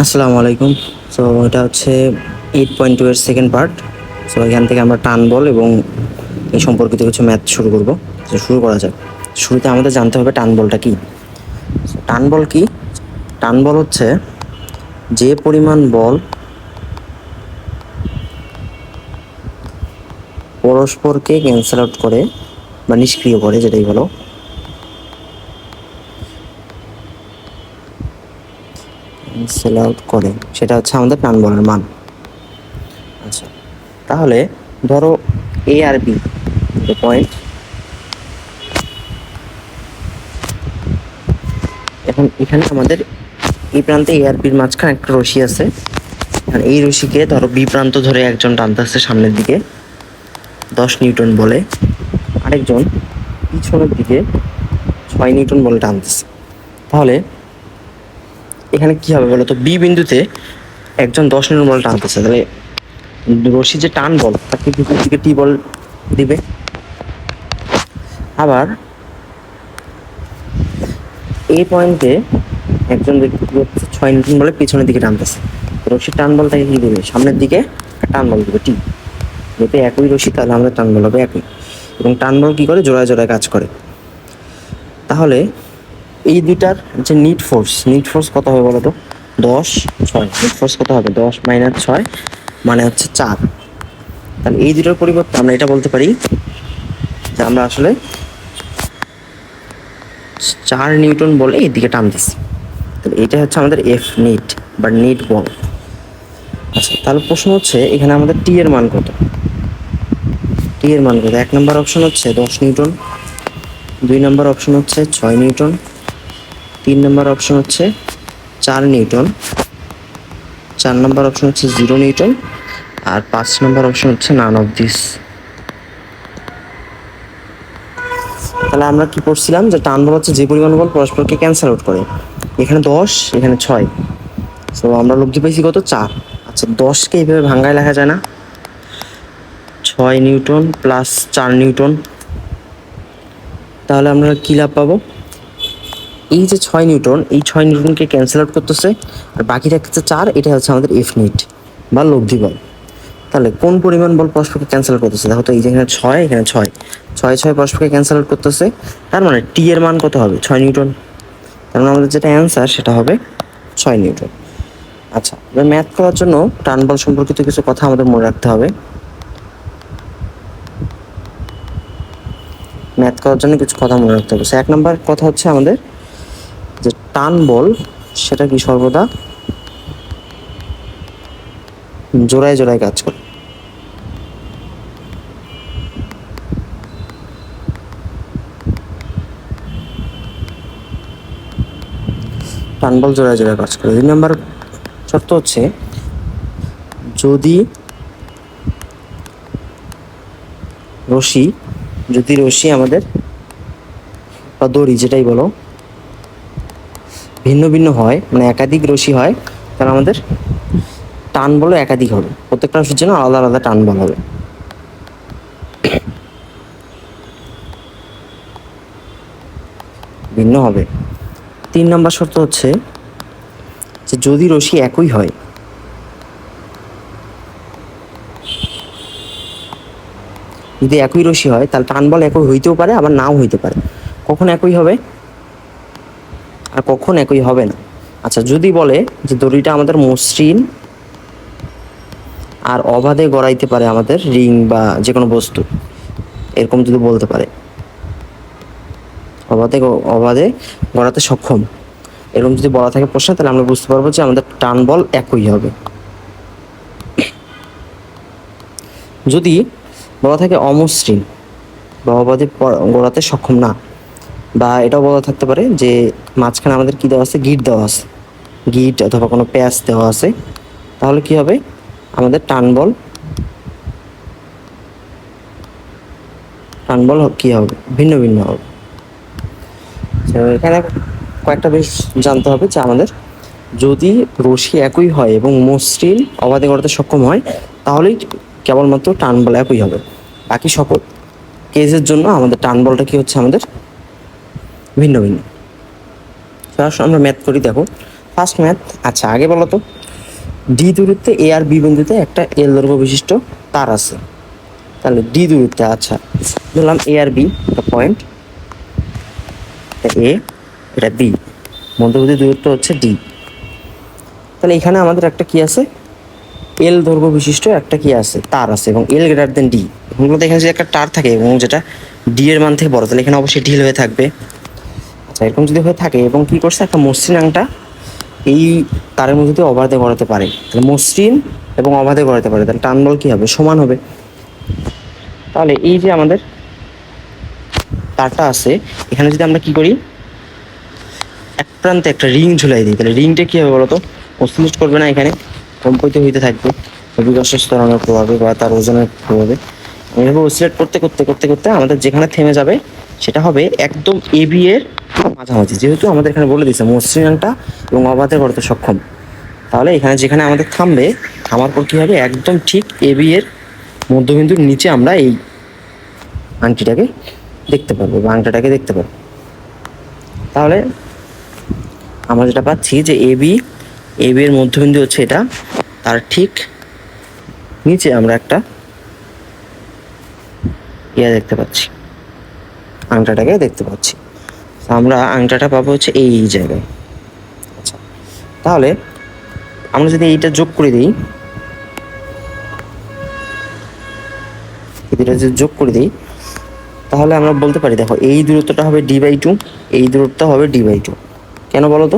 আসসালামু আলাইকুম। সো এটা হচ্ছে 8.2 এর সেকেন্ড পার্ট। সো এখান থেকে আমরা টান বল এবং এই সম্পর্কিত কিছু ম্যাথ শুরু করব। তো শুরু করা যাক। শুরুতে আমাদের জানতে হবে টান বলটা কি। টান বল কি? টান বল হচ্ছে যে পরিমাণ বল পরস্পরকে ক্যান্সেল আউট করে বা নিষ্ক্রিয় করে, যেটাই বলো, ক্যান্সেল আউট করে, সেটা হচ্ছে আমাদের টান বলের মান। আচ্ছা, তাহলে ধরো এ আর বি পয়েন্ট। এখন এখানে আমাদের এই প্রান্তে এ আর বির মাঝখানে একটা রশি আছে। এই রশিকে ধরো বি প্রান্ত ধরে একজন টানতেছে সামনের দিকে 10 নিউটন বলে, আরেকজন পিছনের দিকে 6 নিউটন বলে টানতেছে। তাহলে এখানে কি হবে বলো তো? বি বিন্দুতে একজন 10 নিউটন বল টানতেছে, তাহলে রশি যে টান বল তাকে বিপরীত দিকে টি বল দিবে। আবার এই পয়েন্টে একজন ব্যক্তি কি করতেছে, 6 নিউটন বলে পিছনের দিকে টানতেছে, রশির টান বল তাকে কি দেবে? সামনের দিকে টান বল দেবে টি। যেহেতু একই রশি, তাহলে আমাদের টান বল হবে একই। এবং টান বল কি করে? জোড়ায় জোড়ায় কাজ করে। তাহলে এই দুইটার যে নিট ফোর্স কত হবে বলো তো? 10, 6। নিট ফোর্স কত হবে? 10 - 6 মানে হচ্ছে 4। তাহলে এই দুটোর পরিবর্তে আমরা এটা বলতে পারি যে আমরা আসলে 4 নিউটন বলে এইদিকে টানতেছি। তাহলে এটা হচ্ছে আমাদের এফ নিট বা নিট বল। আচ্ছা, তাহলে প্রশ্ন হচ্ছে এখানে আমাদের টি এর মান কত? টি এর মান কত? 1 নম্বর অপশন হচ্ছে 10 নিউটন, 2 নম্বর অপশন হচ্ছে 6 নিউটন, 3 নম্বর অপশন হচ্ছে 4 নিউটন, 4 নম্বর অপশন হচ্ছে 0 নিউটন, আর 5 নম্বর অপশন হচ্ছে নান অফ দিস। তাহলে আমরা কি পড়ছিলাম যে টান বল হচ্ছে যে পরিমাণ বল পরস্পরকে ক্যান্সেল আউট করে। এখানে 10, এখানে 6, তো আমরা লব্ধি পাইছি কত? 4। আচ্ছা, 10কে এইভাবে ভাঙ্গায় লেখা যায় না? 6 নিউটন প্লাস 4 নিউটন। তাহলে আমরা কি লাভ পাবো? এই যে 6 নিউটন, এই 6 নিউটনকে ক্যান্সেল আউট করতেছে আর বাকি থাকতেছে 4। এটা হচ্ছে আমাদের এফ নিট বা লব্ধি বল। তাহলে কোন পরিমাণ বল পরস্পরকে ক্যান্সেল করতেছে? দেখো তো, এই যে এখানে 6, এখানে 6, 6 6 পরস্পরকে ক্যান্সেল আউট করতেছে। তার মানে টি এর মান কত হবে? 6 নিউটন। তার মানে আমাদের যেটা অ্যান্সার সেটা হবে 6 নিউটন। আচ্ছা, এবার ম্যাথ করার জন্য টান বল সম্পর্কিত কিছু কথা আমাদের মনে রাখতে হবে। ম্যাথ করার জন্য কিছু কথা মনে রাখতে হবে। 1 নম্বর কথা হচ্ছে আমাদের যে টান বল সেটা কি সর্বদা জোড়ায় জোড়ায় কাজ করে। টান বল জোড়ায় জোড়ায় কাজ করে। 2 নম্বর শর্ত হচ্ছে যদি রশি আমাদের বা দড়ি যেটাই বলো ভিন্ন ভিন্ন হয়, মানে একাধিক রশি হয়, তাহলে আমাদের টান বলও একাধিক হবে। প্রত্যেকটা রশির জন্য আলাদা আলাদা টান বল হবে, ভিন্ন হবে। 3 নম্বর শর্ত হচ্ছে যে যদি রশি একই হয়, যদি একই রশি হয় তাহলে টান বল একই হইতেও পারে, আবার নাও হইতে পারে। কখন একই হবে আর কখন একই হবে না? আচ্ছা, যদি বলে যে দড়িটা আমাদের মসৃণ আর অবাধে গড়াইতে পারে আমাদের রিং বা যে কোনো বস্তু, এরকম যদি বলতে পারে, অবাধে গড়াতে সক্ষম, এরকম যদি বলা থাকে প্রশ্ন, তাহলে আমরা বুঝতে পারবো যে আমাদের টান বল একই হবে। যদি বলা থাকে অমসৃণ বা অবাধে গড়াতে সক্ষম না, বা এটাও বলা থাকতে পারে যে মাঝখানে আমাদের কি দেওয়া আছে? গিট দেওয়া আছে, গিট অথবা কোনো প্যাচ দেওয়া আছে, তাহলে কি হবে? আমাদের টান বল কি হবে? ভিন্ন ভিন্ন হবে। এখানে কয়েকটা বেশ জানতে হবে যে আমাদের যদি রশি একই হয় এবং মসৃণ অবাধে গড়াতে সক্ষম হয়, তাহলেই কেবলমাত্র টান বল একই হবে। বাকি সকল কেসের জন্য আমাদের টান বলটা কি হচ্ছে? আমাদের ভিন্ন ভিন্ন। আমরা ম্যাথ করি, দেখো। First math. আচ্ছা আগে বলো তো, ডি দূরত্বে এ আর বি বিন্দুতে একটা এল দৈর্ঘ্য বিশিষ্ট তার আছে, তাহলে ডি দূরত্বে, আচ্ছা ধরলাম এ আর বি একটা পয়েন্ট, এ এটা বি, মধ্যবর্তী দূরত্ব হচ্ছে ডি। তাহলে এখানে আমাদের একটা কি আছে, এল দৈর্ঘ্য বিশিষ্ট একটা কি আছে, তার আছে, এবং এল গ্রেটার দেন ডি। এখন বলতে এখানে যদি একটা তার থাকে এবং যেটা ডি এর মান থেকে বড়, তাহলে এখানে অবশ্যই ঢিল হয়ে থাকবে। আচ্ছা এরকম যদি হয়ে থাকে এবং কি করছে, একটা মসৃণ আংটা এই তারের মধ্যে দিয়ে অবাধে গড়াতে পারে, তাহলে মসৃণ এবং অবাধে গড়াতে পারে, তাহলে টান বল কি হবে, সমান হবে। তাহলে এই যে আমাদের তারটা আছে, এখানে যদি আমরা কি করি, এক প্রান্তে একটা রিং ঝুলাই দিই, তাহলে রিংটা কি হবে বলতো, অসিলেট করবে না, এখানে কম্পিত হইতে থাকবে অভিকর্ষের ত্বরণের প্রভাবে বা তার ওজনের প্রভাবে। এইভাবে অসিলেট করতে করতে করতে করতে আমাদের যেখানে থেমে যাবে সেটা হবে একদম এ বি এর মাঝামাঝি, যেহেতু আমাদের এখানে বলে দিচ্ছে মসৃণাংটা এবং অবাধে করতে সক্ষম। তাহলে এখানে যেখানে আমাদের থামবে, থামার পর কী হবে, একদম ঠিক এ বি এর মধ্যবিন্দুর নিচে আমরা এই আংটিটাকে দেখতে পারবো বা আংটাটাকে দেখতে পারবো। তাহলে আমরা যেটা পাচ্ছি যে এ বি এর মধ্যবিন্দু হচ্ছে এটা, তার ঠিক নিচে আমরা একটা ইয়া দেখতে পাচ্ছি, আংটাটাকে দেখতে পাচ্ছি। আমরা আংটাটা পাবো হচ্ছে এই জায়গায়। আচ্ছা তাহলে আমরা যদি এইটা যোগ করে দিই, এটা যদি যোগ করে দিই, তাহলে আমরা বলতে পারি দেখো এই দূরত্বটা হবে ডি বাই টু, এই দূরত্বটা হবে ডি বাই টু। কেন বলো তো,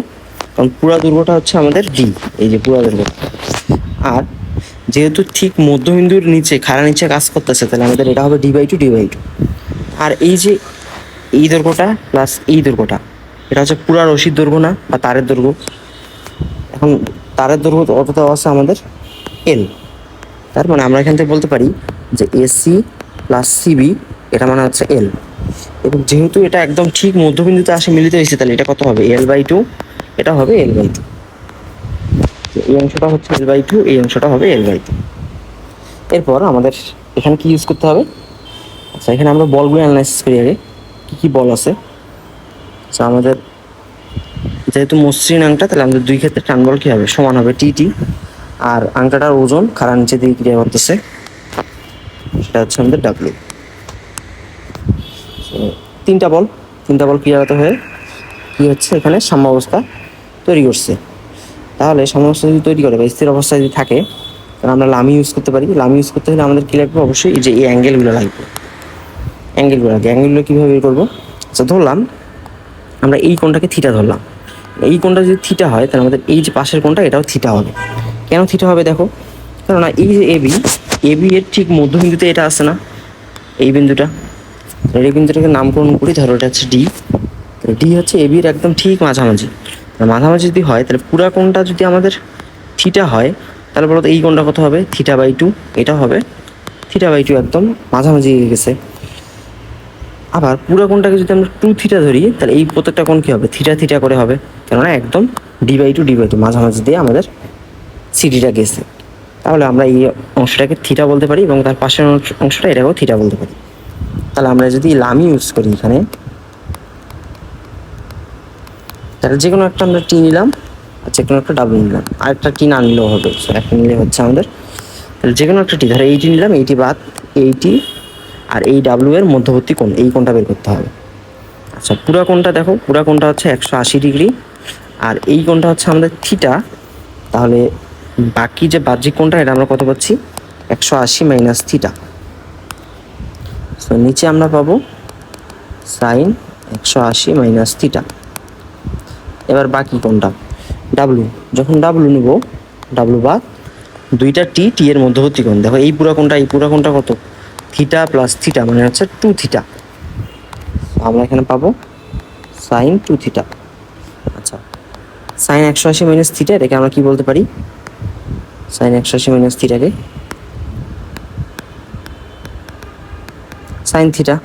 কারণ পুরা দৈর্ঘ্যটা হচ্ছে আমাদের ডি, এই যে পুরা দৈর্ঘ্য, আর যেহেতু ঠিক মধ্যবিন্দুর নিচে খাড়া নিচে কাজ করতেছে, তাহলে আমাদের এটা হবে D by two, D by two. আর এই যে এই দৈর্ঘ্যটা প্লাস এই দৈর্ঘ্যটা, এটা হচ্ছে পুরা রশির দৈর্ঘ্য না বা তারের দৈর্ঘ্য। এখন তারের দৈর্ঘ্য অত দেওয়া আছে আমাদের এল, তার মানে আমরা এখান থেকে বলতে পারি যে এসি প্লাস সিবি এটা মানে হচ্ছে এল, এবং যেহেতু এটা একদম ঠিক মধ্যবিন্দুতে আসে মিলিত হয়েছে, তাহলে এটা কত হবে, এল বাই টু, এটা হবে এল বাই টু। এই অংশটা হচ্ছে এল বাই টু, এই অংশটা হবে এল বাই টু। এরপর আমাদের এখানে কি ইউজ করতে হবে, আচ্ছা এখানে আমরা বলগুলো অ্যানালাইসিস করি আগে, কী কী বল আছে। আচ্ছা আমাদের যেহেতু মসৃণ আংটা, তাহলে আমাদের দুই ক্ষেত্রে টান বল কী হবে, সমান হবে টি টি। আর আংটাটার ওজন খাড়া নিচে দিকে ক্রিয়া করতেছে, সেটা হচ্ছে আমাদের ডাব্লিউ। তিনটা বল ক্রিয়াগত হয়ে কি হচ্ছে, এখানে সাম্যাবস্থা তৈরি করছে। তাহলে সাম্যাবস্থা যদি তৈরি করে বা স্থির অবস্থা যদি থাকে, তাহলে আমরা লামি ইউজ করতে পারি। লামি ইউজ করতে হলে আমাদের কী লাগবে, অবশ্যই এই যে এই অ্যাঙ্গেলগুলো লাগবে, অ্যাঙ্গেলগুলো কীভাবে বের করবো। আচ্ছা ধরলাম আমরা এই কোণটাকে থিটা ধরলাম, এই কোণটা যদি থিটা হয়, তাহলে আমাদের এই যে পাশের কোণটা এটাও থিটা হবে। কেন থিটা হবে দেখো, কেননা এই যে এবি এর ঠিক মধ্যবিন্দুতে এটা আছে না, এই বিন্দুটা, এই বিন্দুটাকে নামকরণ করি, ধরো এটা হচ্ছে ডি। ডি হচ্ছে এবি এর একদম ঠিক মাঝামাঝি। মাঝামাঝি যদি হয়, তাহলে পুরা কোণটা যদি আমাদের থিটা হয়, তাহলে বলো তো এই কোণটা কত হবে, থিটা বাই টু, এটা হবে থিটা বাই টু, একদম মাঝামাঝি হয়ে গেছে। আবার পুরা কোণটাকে যদি আমরা টু থিটা ধরি, তাহলে এই প্রত্যেকটা কোণ কী হবে, থিটা থিটা করে হবে, কেননা একদম ডি বাই টু মাঝামাঝি দিয়ে আমাদের সিডিটা গেছে। তাহলে আমরা এই অংশটাকে থিটা বলতে পারি এবং তার পাশের অংশটা এটাকেও থিটা বলতে পারি। তাহলে আমরা যদি লামি ইউজ করি এখানে, তাহলে যে কোনো একটা আমরা টি নিলাম আর যে কোনো একটা ডাব্লিউ নিলাম, আর একটা টি না নিলেও হবে, একটা নিলে হচ্ছে আমাদের, তাহলে যে কোনো একটা টি, ধরো এইটি নিলাম, এইটি বাদ এইটি আর এই ডাব্লিউ এর মধ্যবর্তী কোণ, এই কোণটা বের করতে হবে। আচ্ছা পুরা কোণটা দেখো, পুরা কোণটা হচ্ছে 180 ডিগ্রি, আর এই কোণটা হচ্ছে আমাদের থিটা। তাহলে বাকি যে বাহ্যিক কোণটা, এটা আমরা কত পাচ্ছি, 180 মাইনাস থিটা। তো নিচে আমরা পাবো সাইন 180 মাইনাস থিটা। এবার বাকি কোণটা ডাব্লু, যখন ডাব্লু নিব, ডাব্লু বাদ দুইটা টি এর মধ্যবর্তী কোণ, দেখো এই পুরা কোণটা কত, থিটা প্লাস থিটা মানে হচ্ছে টু থিটা। আমরা এখানে পাবো সাইন টু থিটা। আচ্ছা সাইন 180 মাইনাস থিটা, এটাকে আমরা কি বলতে পারি, সাইন 180 মাইনাস থিটাকে সাইন থিটা।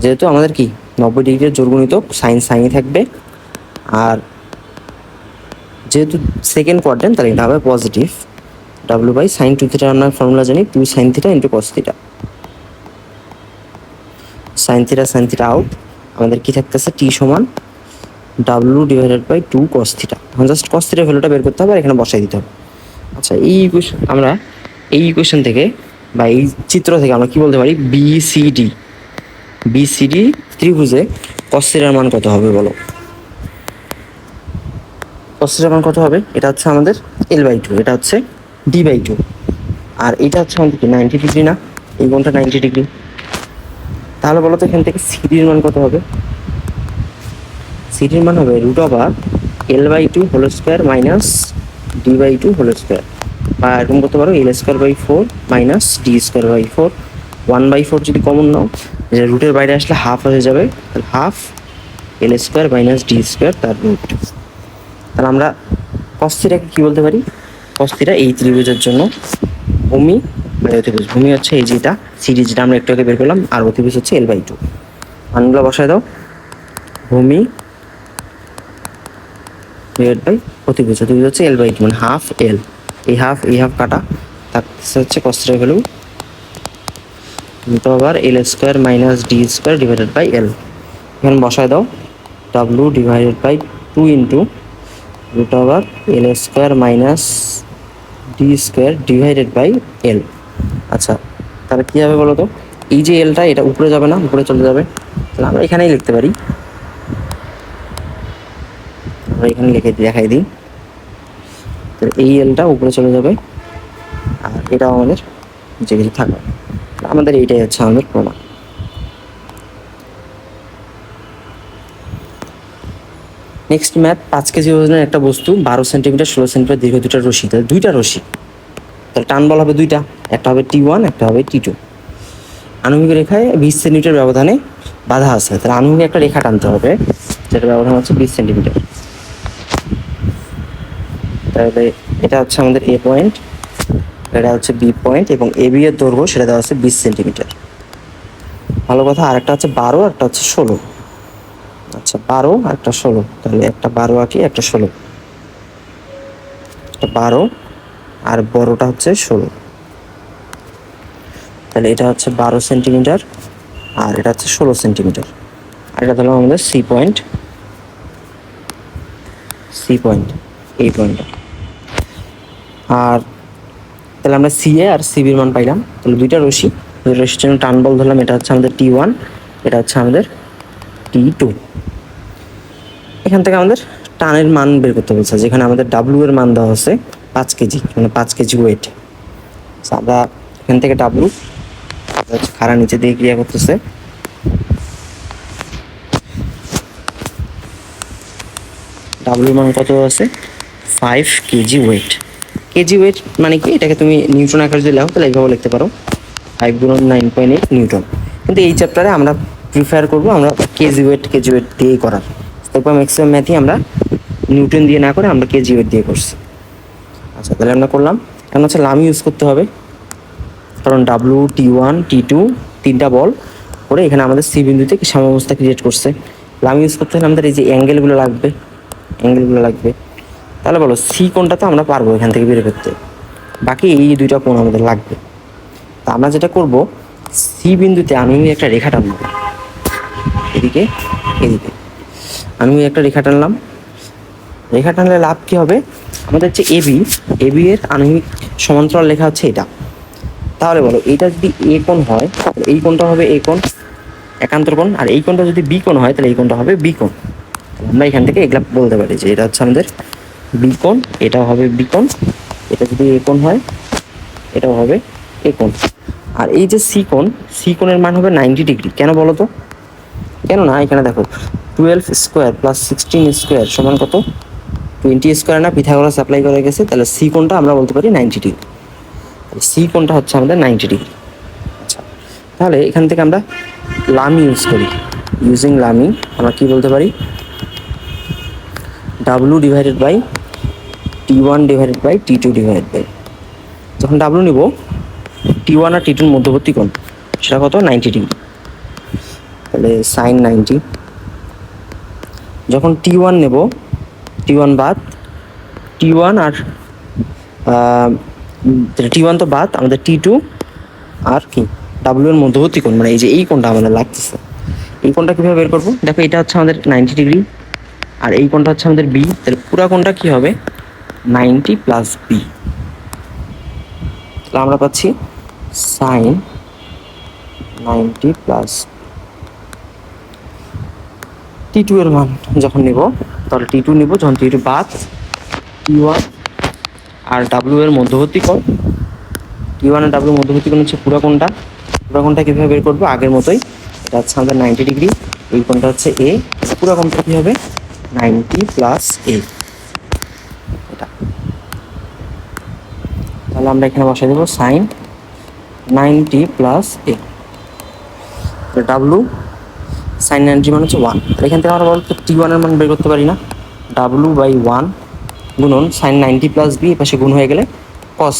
যেহেতু আমাদের কি 90 ডিগ্রির জোড়গুণিতক সাইনই থাকবে, আর যেহেতু সেকেন্ড কোয়াড্রেন্ট, তাহলে এটা হবে positive, W by sine two থিটার আমরা ফর্মুলা জানি, 2 sine theta into cos theta. Sine theta out, আমাদের কি থাকতেছে, টি সমান W divided by 2 cos theta. এখন জাস্ট কস থিটার ভ্যালুটা বের করতে হবে আর এখানে বসাই দিতে হবে। আচ্ছা, এই ইকুয়েশন আমরা এই ইকুয়েশন থেকে বা এই চিত্র থেকে আমরা কি বলতে পারি, বিসিডি ত্রিভুজে কস থিটার মান কত হবে বলো? কস থিটার মান কত হবে? এটা হচ্ছে আমাদের L/2, এটা হচ্ছে D/2, আর এটা হচ্ছে আমাদের কি 90 ডিগ্রি না? এই কোণটা 90 ডিগ্রি। তাহলে বলো তো এখান থেকে সিডির মান কত হবে? সিডির মান হবে √L/2 whole square minus D/2 whole square, বা এরকম করতে পারো L²/4 মাইনাস D²/4। 1/4 যদি কমন নাও, যে রুটের বাইরে আসলে হাফ হয়ে যাবে, তাহলে হাফ L² মাইনাস D² তার রুট। তাহলে আমরা কস থিটাকে কি বলতে পারি? কস থিটা এই ত্রিভুজের জন্য ভূমি মানে অতিভুজ। ভূমি হচ্ছে এই যেটা সিডি, যেটা আমরা একটু আগে বের করলাম, আর অতিভুজ হচ্ছে L/2। মানগুলো বসায় দাও। ভূমি ডিভাইড বাই অতিভুজ, অতিভুজ হচ্ছে L/2 মানে হাফ L। এই হাফ কাটা, থাকছে হচ্ছে কস থিটার value L² minus D² divided by L। এখানে বসায় দাও W divided by 2 into √L² minus D² divided by L। আচ্ছা, তাহলে কী হবে বলো তো? এই যে এলটা, এটা উপরে যাবে না, উপরে চলে যাবে, তাহলে আমরা এখানেই লিখতে পারি। আমরা এখানে লিখে দেখাই দিই, তাহলে এই এলটা উপরে চলে যাবে আর এটাও আমাদের নিচে কিছু থাকবে। আমাদের এইটাই হচ্ছে আমাদের প্রমাণ। নেক্সট ম্যাথ, 5 কেজি ওজনের একটা বস্তু 12 সেন্টিমিটার 16 সেন্টিমিটার দীর্ঘ দুটা রশি, তাহলে দুইটা রশি, তাহলে টান বল হবে দুইটা, একটা হবে T1, একটা হবে T2। আনুভূমিক রেখায় 20 সেন্টিমিটার ব্যবধানে বাধা আছে, তাহলে আনুভূমিক একটা রেখা টানতে হবে যেটা ব্যবধান হচ্ছে 20 সেন্টিমিটার। তাহলে এটা হচ্ছে আমাদের A পয়েন্ট, এটা হচ্ছে B পয়েন্ট, এবং AB এর দৈর্ঘ্য সেটা দেওয়া আছে 20 সেন্টিমিটার। ভালো কথা। আর একটা হচ্ছে 12, একটা হচ্ছে 16। আচ্ছা, 12 আর একটা 16, তাহলে একটা 12 আঁকি, একটা 16, একটা 12 আর বড়টা হচ্ছে 16। তাহলে এটা হচ্ছে 12 সেন্টিমিটার আর এটা হচ্ছে 16 সেন্টিমিটার। আর এটা ধরলাম আমাদের সি পয়েন্ট, এই পয়েন্টটা। আর তাহলে আমরা সিএ আর সিবির মান পাইলাম। তাহলে দুইটা রশির জন্য টান বল ধরলাম, এটা হচ্ছে আমাদের T1, এটা হচ্ছে আমাদের T2। এখান থেকে আমাদের টানের মান বের করতে বলছে, যেখানে আমাদের ডাব্লিউ এর মান দেওয়া হচ্ছে 5 কেজি, মানে 5 কেজি ওয়েট। আমরা এখান থেকে ডাব্লিউ খাড়া নিচে দিয়ে ক্রিয়া করতেছে, ডাব্লিউ মান কত আছে? 5 কেজি ওয়েট। কেজি ওয়েট মানে কি, এটাকে তুমি নিউটন আকারে যদি লেখো তাহলে এইভাবে লিখতে পারো, 5 গুণন 9.8 নিউটন। কিন্তু এই চ্যাপ্টারে আমরা প্রিফার করবো আমরা কেজি ওয়েট দিয়েই করার। তারপর ম্যাক্সিমাম ম্যাথই আমরা নিউটন দিয়ে না করে আমরা কেজি ওয়েট দিয়ে করছি। আচ্ছা, তাহলে আমরা করলাম। এখন হচ্ছে লামি ইউজ করতে হবে, কারণ ডাব্লিউ, T1, T2 তিনটা বল করে এখানে আমাদের সি বিন্দুতে সাম্যাবস্থা ক্রিয়েট করছে। লামি ইউজ করতে হলে আমাদের এই যে অ্যাঙ্গেলগুলো লাগবে। তাহলে বলো সি কোণটা তো আমরা পারবো এখান থেকে বের করতে, বাকি এই দুইটা কোণ আমাদের লাগবে। তা আমরা যেটা করব, সি বিন্দুতে আমি একটা রেখা টানবো, এদিকে আমি একটা রেখা টানলাম। রেখা টানলে লাভ কি হবে? আমাদের যে এবি এর আনুভূমিক সমান্তরাল লেখা হচ্ছে এটা। তাহলে বলো এটা যদি এ কোণ হয়, এই কোণটা হবে এ কোণ, একান্তর কোণ। আর এই কোণটা যদি বি কোণ হয়, তাহলে এই কোণটা হবে বি কোণ। আমরা এখান থেকে এগুলা বলতে পারি যে এটা হচ্ছে আমাদের বি কোণ, এটাও হবে বি কোণ। এটা যদি এ কোণ হয়, এটাও হবে এ কোণ। আর এই যে সি কোণের মান হবে 90 ডিগ্রি। কেন বলো তো? কেন না, এখানে দেখো 12 স্কোয়ার প্লাস 16 স্কোয়ার সমান কত? 20 স্কোয়ার না, পিথাগোরাস অ্যাপ্লাই করে গেছে। তাহলে সি কোণটা আমরা বলতে পারি 90 ডিগ্রি। সি কোণটা হচ্ছে আমাদের 90 ডিগ্রি। আচ্ছা, তাহলে এখান থেকে আমরা লামি ইউজ করি। ইউজিং লামি আমরা কি বলতে পারি? W divided by T1 divided by T2 divided by, যখন ডাব্লু নিব, T1 আর T2 মধ্যবর্তী কোণ সেটা কত? 90 ডিগ্রি। তাহলে সাইন 90। যখন T1 নেব, T1 বাদ, T1 আর T1 তো বাদ, আমাদের T2 আর কি ডাব্লু এর মধ্যবর্তী কোণ, মানে এই যে এই কোণটা আমাদের লাগতেছে। এই কোণটা কীভাবে বের করবো? দেখো এটা হচ্ছে আমাদের 90 ডিগ্রি, আর এই কোণটা হচ্ছে আমাদের বি, তাহলে পুরা কোণটা কি হবে 90 প্লাস বি। তাহলে আমরা পাচ্ছি সাইন 90 প্লাস T2 এর মান যখন নিব, তাহলে T2 নিব যখন T2 বাদ T1 আর W এর মধ্যবর্তী কোণ, T1 আর W মধ্যবর্তী কোণ হচ্ছে পুরা কোণটা। পুরা কোণটা কীভাবে বের করবো, আগের মতোই, এটা হচ্ছে আমাদের 90 ডিগ্রি, এই কোণটা হচ্ছে এ, পুরা কোণটা কী হবে 90 প্লাস এ, এটা। তাহলে আমরা এখানে বসাই দেবো সাইন 90 প্লাস এ। ডাব্লু সাইন 90 মান হচ্ছে 1, আর এখান থেকে আমরা বলতো T1 এর মান বের করতে পারি না, W/1 গুণন সাইন 90 প্লাস বি, পাশে গুণ হয়ে গেলে কস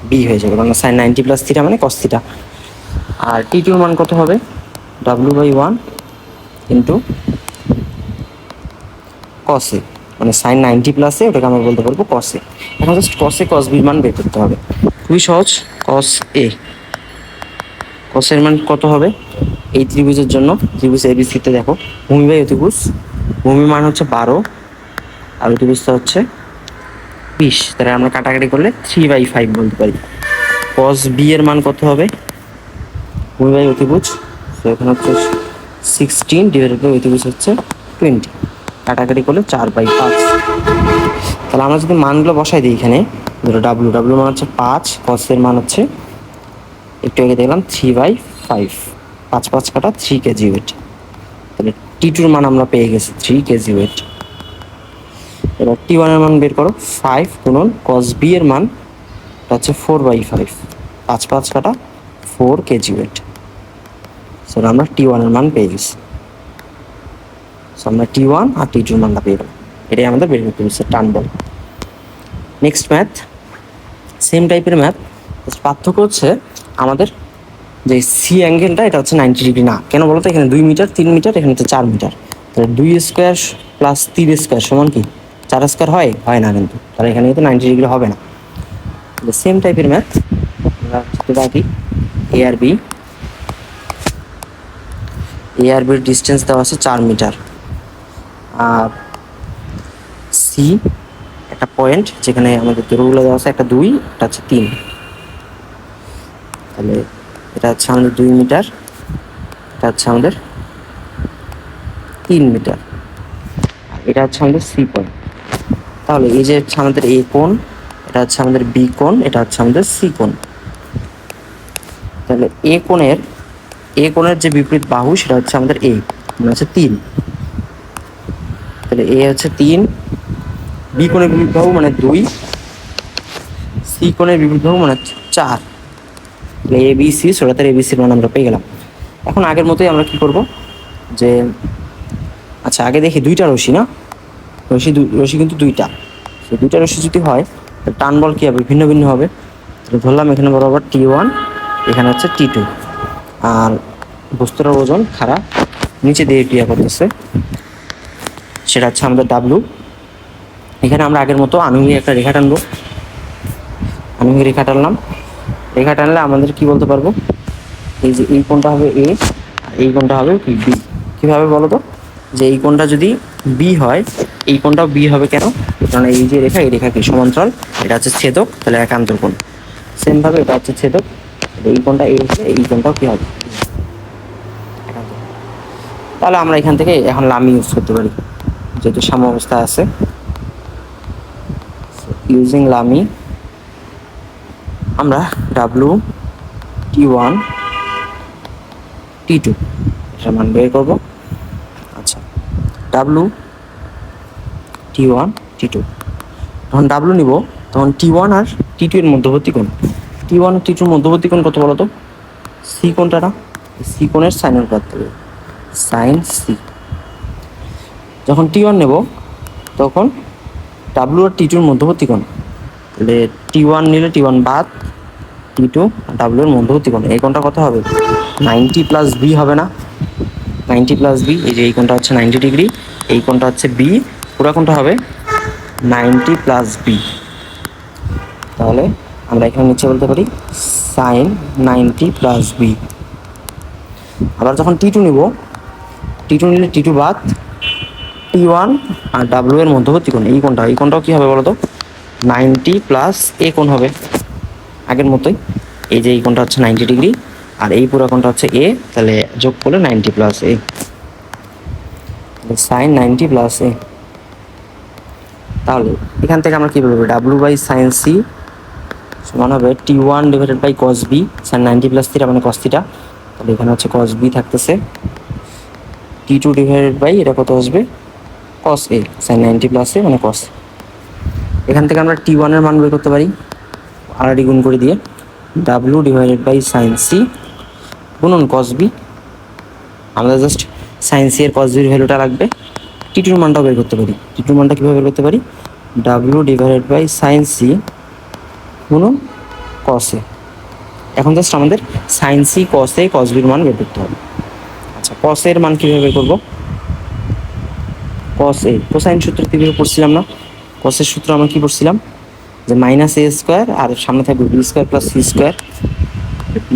বি হয়ে যাবে, কারণ সাইন 90 প্লাস থিটা মানে কস থিটা। আর T2 এর মান কত হবে, W/1 ইন্টু কসে, মানে সাইন 90 প্লাসে ওটাকে আমরা বলতে পারবো কসে। এখন জাস্ট কসে কস বির মান বের করতে হবে, খুবই সহজ। কস এ, কসের মান কত হবে, এই ত্রিভুজের জন্য, ত্রিভুজ এবিসিতে দেখো ভূমি বাই অতিভুজ, ভূমি মান হচ্ছে 12 আর অতিভুজটা হচ্ছে 20, তাহলে আমরা কাটাকাটি করলে 3/5 বলতে পারি। কস বি এর মান কত হবে, ভূমি বাই অতিভুজ, তো এখানে হচ্ছে 16 ডিভাইডেড বাই অতিভুজ হচ্ছে 20, কাটাকাটি করলে 4/5। তাহলে আমরা যদি মানগুলো বসাই দিই এখানে, ধরো ডাব্লু মান হচ্ছে 5, কসের মান হচ্ছে একটু আগে দেখলাম 3/5, 5 কাটা 3 কেজি ওয়েট, তাহলে T2 এর মান আমরা পেয়ে গেছি 3 কেজি ওয়েট। এবার T1 এর মান বের করো, 5 গুণন কস বি এর মান হচ্ছে 4/5, 5 কাটা 4 কেজি ওয়েট। সো আমরা T1 এর মান পেয়ে গেছি। সো আমরা T1 আর T2 এর মানটা পেয়ে গেলাম, এটাই আমাদের বের করতে হচ্ছে টান বল। নেক্সট ম্যাথ, সেম টাইপের ম্যাথ, পার্থক্য হচ্ছে আমাদের যে সি অ্যাঙ্গেলটা এটা হচ্ছে 90 ডিগ্রি না, কেন বলো তো, এখানে 2 মিটার 3 মিটার, এখানে হচ্ছে 4 মিটার, তাহলে 2 স্কোয়ার প্লাস 3 স্কোয়ার সমান কি 4 স্কোয়ার হয় না কিন্তু, তাহলে এখানে কিন্তু 90 ডিগ্রি হবে না। সেম টাইপের ম্যাথ আমরা করতে পারি, এ আর বির ডিস্টেন্স দেওয়া আছে 4 মিটার, আর সি একটা পয়েন্ট যেখানে আমাদের দূরগুলো দেওয়া আছে, একটা 2, একটা হচ্ছে 3, তাহলে এটা হচ্ছে আমাদের 2 মিটার, এটা হচ্ছে আমাদের 3 মিটার, এটা হচ্ছে আমাদের সি পয়েন্ট। তাহলে এই যে হচ্ছে আমাদের এ কোণ, এটা হচ্ছে আমাদের বি কোণ, এটা হচ্ছে আমাদের সি কোণ। তাহলে এ কোণের যে বিপরীত বাহু সেটা হচ্ছে আমাদের এ, মানে হচ্ছে 3, তাহলে এ হচ্ছে 3, বি কোণের বিপরীত বাহু মানে 2, সি কোণের বিপরীত বাহু মানে 4, তাহলে এ বি সি সোজাতের এবিসির মান আমরা পেয়ে গেলাম। এখন আগের মতোই আমরা কি করব, যে আচ্ছা আগে দেখি দুইটা রশি না, রশি কিন্তু দুইটা, সেই দুইটা রশি যদি হয় টান বল কী হবে, ভিন্ন ভিন্ন হবে। তাহলে ধরলাম এখানে বরাবর T1, এখানে হচ্ছে T2, আর বস্তুর ওজন খারাপ নিচে দিয়ে ক্রিয়া করতেছে, সেটা হচ্ছে আমাদের ডাব্লু। এখানে আমরা আগের মতো আনুভূমিক একটা রেখা টানবো, আনুভূমিক রেখা টানলাম, রেখা টানলে আমাদের কি বলতে পারবো, এই যে এই কোণটা হবে এ, আর এই কোণটা হবে বি। কীভাবে বলো তো, যে এই কোণটা যদি বি হয়, এই কোণটাও বি হবে, কেন, কারণ এই যে রেখা, এই রেখা কি সমান্তরাল, এটা হচ্ছে ছেদক, তাহলে একান্তর কোণ। সেমভাবে এটা হচ্ছে ছেদক, এই কোণটা এ হচ্ছে, এই কোণটাও কি হবে একান্তর। তাহলে আমরা এখান থেকে এখন লামি ইউজ করতে পারি, যেহেতু সাম্যাবস্থা আছে, ইউজিং লামি আমরা ডাব্লু T1 T2 এটার মান বের করবো। আচ্ছা ডাব্লু T1 T2, যখন ডাব্লু নিব তখন T1 আর T2 এর মধ্যবর্তী কোণ, T1 আর T2 এর মধ্যবর্তী কোণ কত বলো তো, সি কোণটা না, সি কোণের সাইন অনুপাত দেবে, সাইন সি। যখন T1 নেব তখন ডাব্লু আর T2 এর মধ্যবর্তী কোণ, তাহলে T1 নিলে T1 বাদ, T2 আর ডাব্লু এর মধ্যবর্তী কোণ, এই কোণটা কত হবে 90 প্লাস বি হবে না, 90 প্লাস বি, এই যে এই কোণটা হচ্ছে 90 ডিগ্রি, এই কোণটা হচ্ছে বি, পুরা কোণটা হবে 90 প্লাস বি। তাহলে আমরা এখানে নিচে বলতে পারি সাইন 90 প্লাস বি। আবার যখন T2 নিব, T2 নিলে T2 বাদ, T1 আর W এর মধ্যবর্তী কোণ, এই কোণটাও কি হবে বলো তো, 90 প্লাস এ কোণ হবে আগের মতোই। এই যে এই কোণটা হচ্ছে 90 ডিগ্রি আর এই পুরো কোণটা হচ্ছে এ, তাহলে যোগ করলে 90 প্লাস এ, সাইন 90 প্লাস এ। তাহলে এখান থেকে আমরা কি বলবো, ডাব্লু বাই সাইন সি সমান হবে T1 divided by cos B sine 90 plus theta মানে কস থিটা। তাহলে এখানে হচ্ছে কস বি থাকতেছে, T2 ডিভাইডেড বাই এটা কত আসবে, কস এ সাইন 90 প্লাস এ মানে কস। এখান থেকে আমরা T1 এর মান বের করতে পারি আড়াআড়ি গুণ করে দিয়ে, W divided by sine C গুণন কস বি। আমরা জাস্ট সাইন সি এর কস বির ভ্যালুটা লাগবে। T2 এর মানটাও বের করতে পারি। T2 এর মানটা কীভাবে বের করতে পারি, W divided by sine C গুণন কস এ। এখন জাস্ট আমাদের সাইন সি কস এ কস বির মান বের করতে হবে। আচ্ছা, কস এর মান কীভাবে বের করবো, কস এ কোসাইন সূত্র কীভাবে পড়ছিলাম না, কসের সূত্র আমরা কী পড়ছিলাম, যে মাইনাস এ স্কোয়ার আর সামনে থাকবে B square plus C square,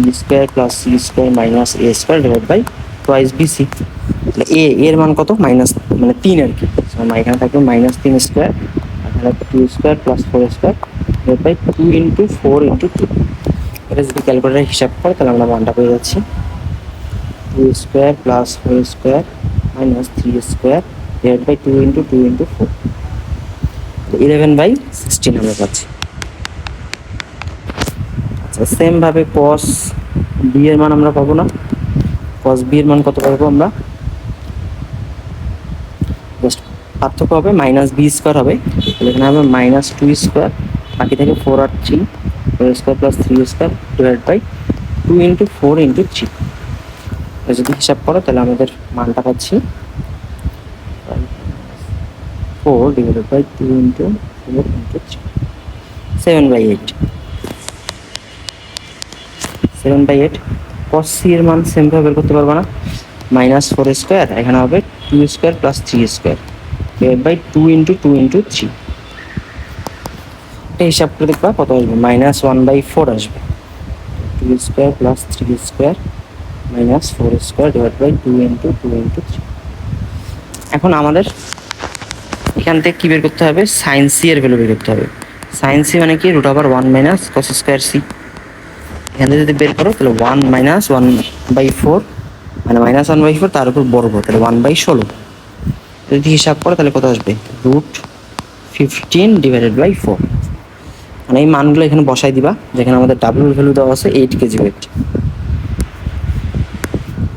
B square plus C square minus A square divide by twice BC. তাহলে এ এর মান কত, মাইনাস মানে 3 আর কি, এখানে থাকবে মাইনাস 3 স্কোয়ার, এখানে 2 square plus 4 square divide by 2 into 4 into 2। এটা যদি ক্যালকুলেটারে হিসাব করে তাহলে আমরা মানটা পেয়ে যাচ্ছি 2 square plus 4 square minus 3 square divide by 2 into 2 into 4, 11/16 আমরা পাচ্ছি। আচ্ছা, সেম ভাবে কস বি এর মান আমরা পাবো না, কস বি এর মান কত পাবো আমরা, জাস্ট পার্থক্য হবে মাইনাস বি স্কোয়ার হবে, তাহলে এখানে হবে মাইনাস 2 স্কোয়ার, বাকি থেকে 4 আর 3, 4 square plus 3 square divide by 2 into 4 into 3। যদি হিসাব করো তাহলে আমাদের মানটা পাচ্ছি 4 divided by 2 into 4 into 3, 7/8। 7/8। Cos C এর মান সেমভাবে বের করতে পারবো না, মাইনাস 4 স্কোয়ার, এখানে হবে 2 square plus 3 square divide by 2 into 2 into 3। এটা হিসাব করে দেখবা কত আসবে, মাইনাস 1/4 আসবে। 2 square plus 3 square minus 4 square divide by 2 into 2 into 3। এখন আমাদের এখান থেকে কী বের করতে হবে, সাইন সি এর ভ্যালু বের করতে হবে। সাইন সি মানে কি, √1 মাইনাস কস স্কোয়ার সি। এখান থেকে যদি বের করো তাহলে 1 মাইনাস 1/4 মানে মাইনাস 1/4 তার উপর বর্গ, তাহলে 1/16। যদি হিসাব করো তাহলে কত আসবে, √15 ডিভাইডেড বাই 4। মানে এই মানগুলো এখানে বসাই দিবা, যেখানে আমাদের ডাব্লুর ভ্যালু দেওয়া আছে 8 কেজি ওয়েট।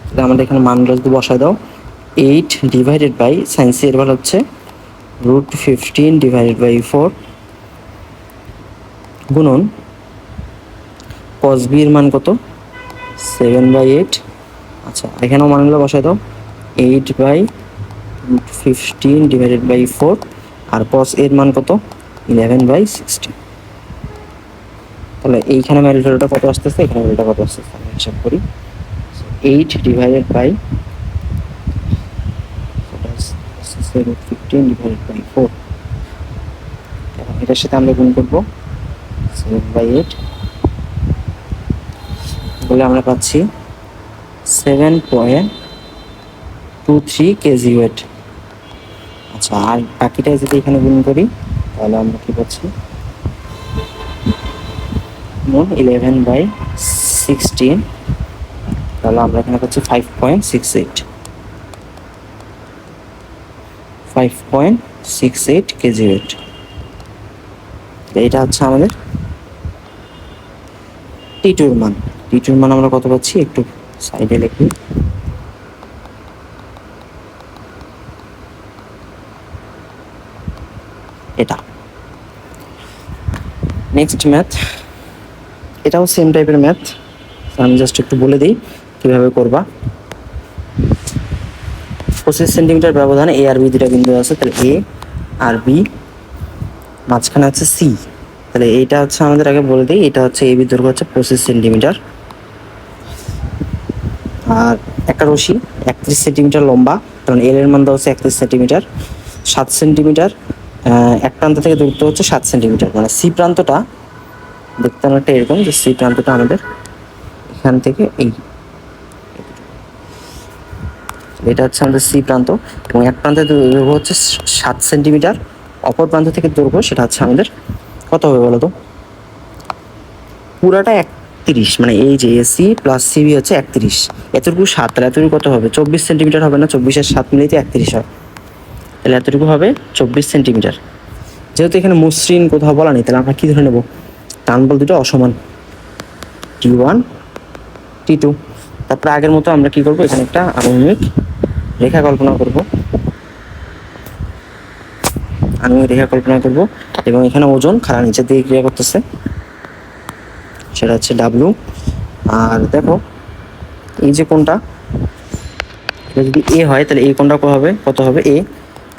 তাহলে আমাদের এখানে মানগুলো যদি বসাই দাও, 8 ডিভাইডেড বাই সাইন সি এর ভ্যালু হচ্ছে √15 ডিভাইডেড বাই 4 গুণন কস বি এর মান কত, 7/8। আচ্ছা, এখানেও মানগুলো বসাই দাও, 8/15 ডিভাইডেড বাই 4 আর কস এর মান কত, 11/16। তাহলে এইখানে ভ্যালুটা কত আসতেছে, এখানে ভ্যালুটা কত আসতেছে আমি হিসাব করি, 8 ডিভাইডেড বাই 15 ডিভাইডেড বাই 4, এটার সাথে আমরা গুণ করবো 7/8, বলে আমরা পাচ্ছি 7.23 কেজি ওয়েট। আচ্ছা, আর বাকিটা যদি এখানে গুণ করি তাহলে আমরা কি পাচ্ছি, 11/16, তাহলে আমরা এখানে পাচ্ছি 5.68 কেজি ওয়েট। এইটা হচ্ছে আমাদের টি2 মান। টি2 মান আমরা কত পাচ্ছি, একটু সাইডে লিখি, এটা। নেক্সট ম্যাথ, এটাও সেম টাইপের ম্যাথ, আমি জাস্ট একটু বলে দিই কীভাবে করবা। 25 সেন্টিমিটার ব্যবধানে এ আর বি দুটা বিন্দু আছে, তাহলে এ আর বি, মাঝখানে হচ্ছে সি। তাহলে এইটা হচ্ছে আমাদের আগে বলে দিই, এটা হচ্ছে এ বি দৈর্ঘ্য হচ্ছে 25 সেন্টিমিটার, আর একটা রশি 31 সেন্টিমিটার লম্বা, কারণ এর মান দেওয়া হচ্ছে 31 সেন্টিমিটার, 7 সেন্টিমিটার এক প্রান্ত থেকে দূরত্ব হচ্ছে 7 সেন্টিমিটার। মানে সি প্রান্তটা দেখতে অনেকটা এরকম, যে সি প্রান্তটা আমাদের এখান থেকে এই এটা হচ্ছে আমাদের সি প্রান্ত, এবং এক প্রান্তের দৈর্ঘ্য হচ্ছে 7 সেন্টিমিটার, অপর প্রান্ত থেকে দৈর্ঘ্য সেটা হচ্ছে আমাদের কত হবে বলো তো? পুরাটা 31, মানে এই যে এসি প্লাস সিবি হচ্ছে 31, এতটুকু 7, তাহলে এতটুকু কত হবে? 24 সেন্টিমিটার হবে না? 24 আর 7 মিলিয়ে 31 হয়, তাহলে এতটুকু হবে 24 সেন্টিমিটার। যেহেতু এখানে মসৃণ কোথাও বলা নেই, তাহলে আমরা কি ধরে নেব? টান বল দুটো অসমান, T1 T2। তারপরে আগের মতো আমরা কি করব, এখানে একটা আনুভূমিক রেখা কল্পনা করব, এবং এখানে ওজন খাড়া নিচের দিকে ক্রিয়া করতেছে, সেটা হচ্ছে ডাব্লু। আর দেখো এই যে কোণটা, এটা যদি এ হয় তাহলে এই কোণটা কত হবে এ,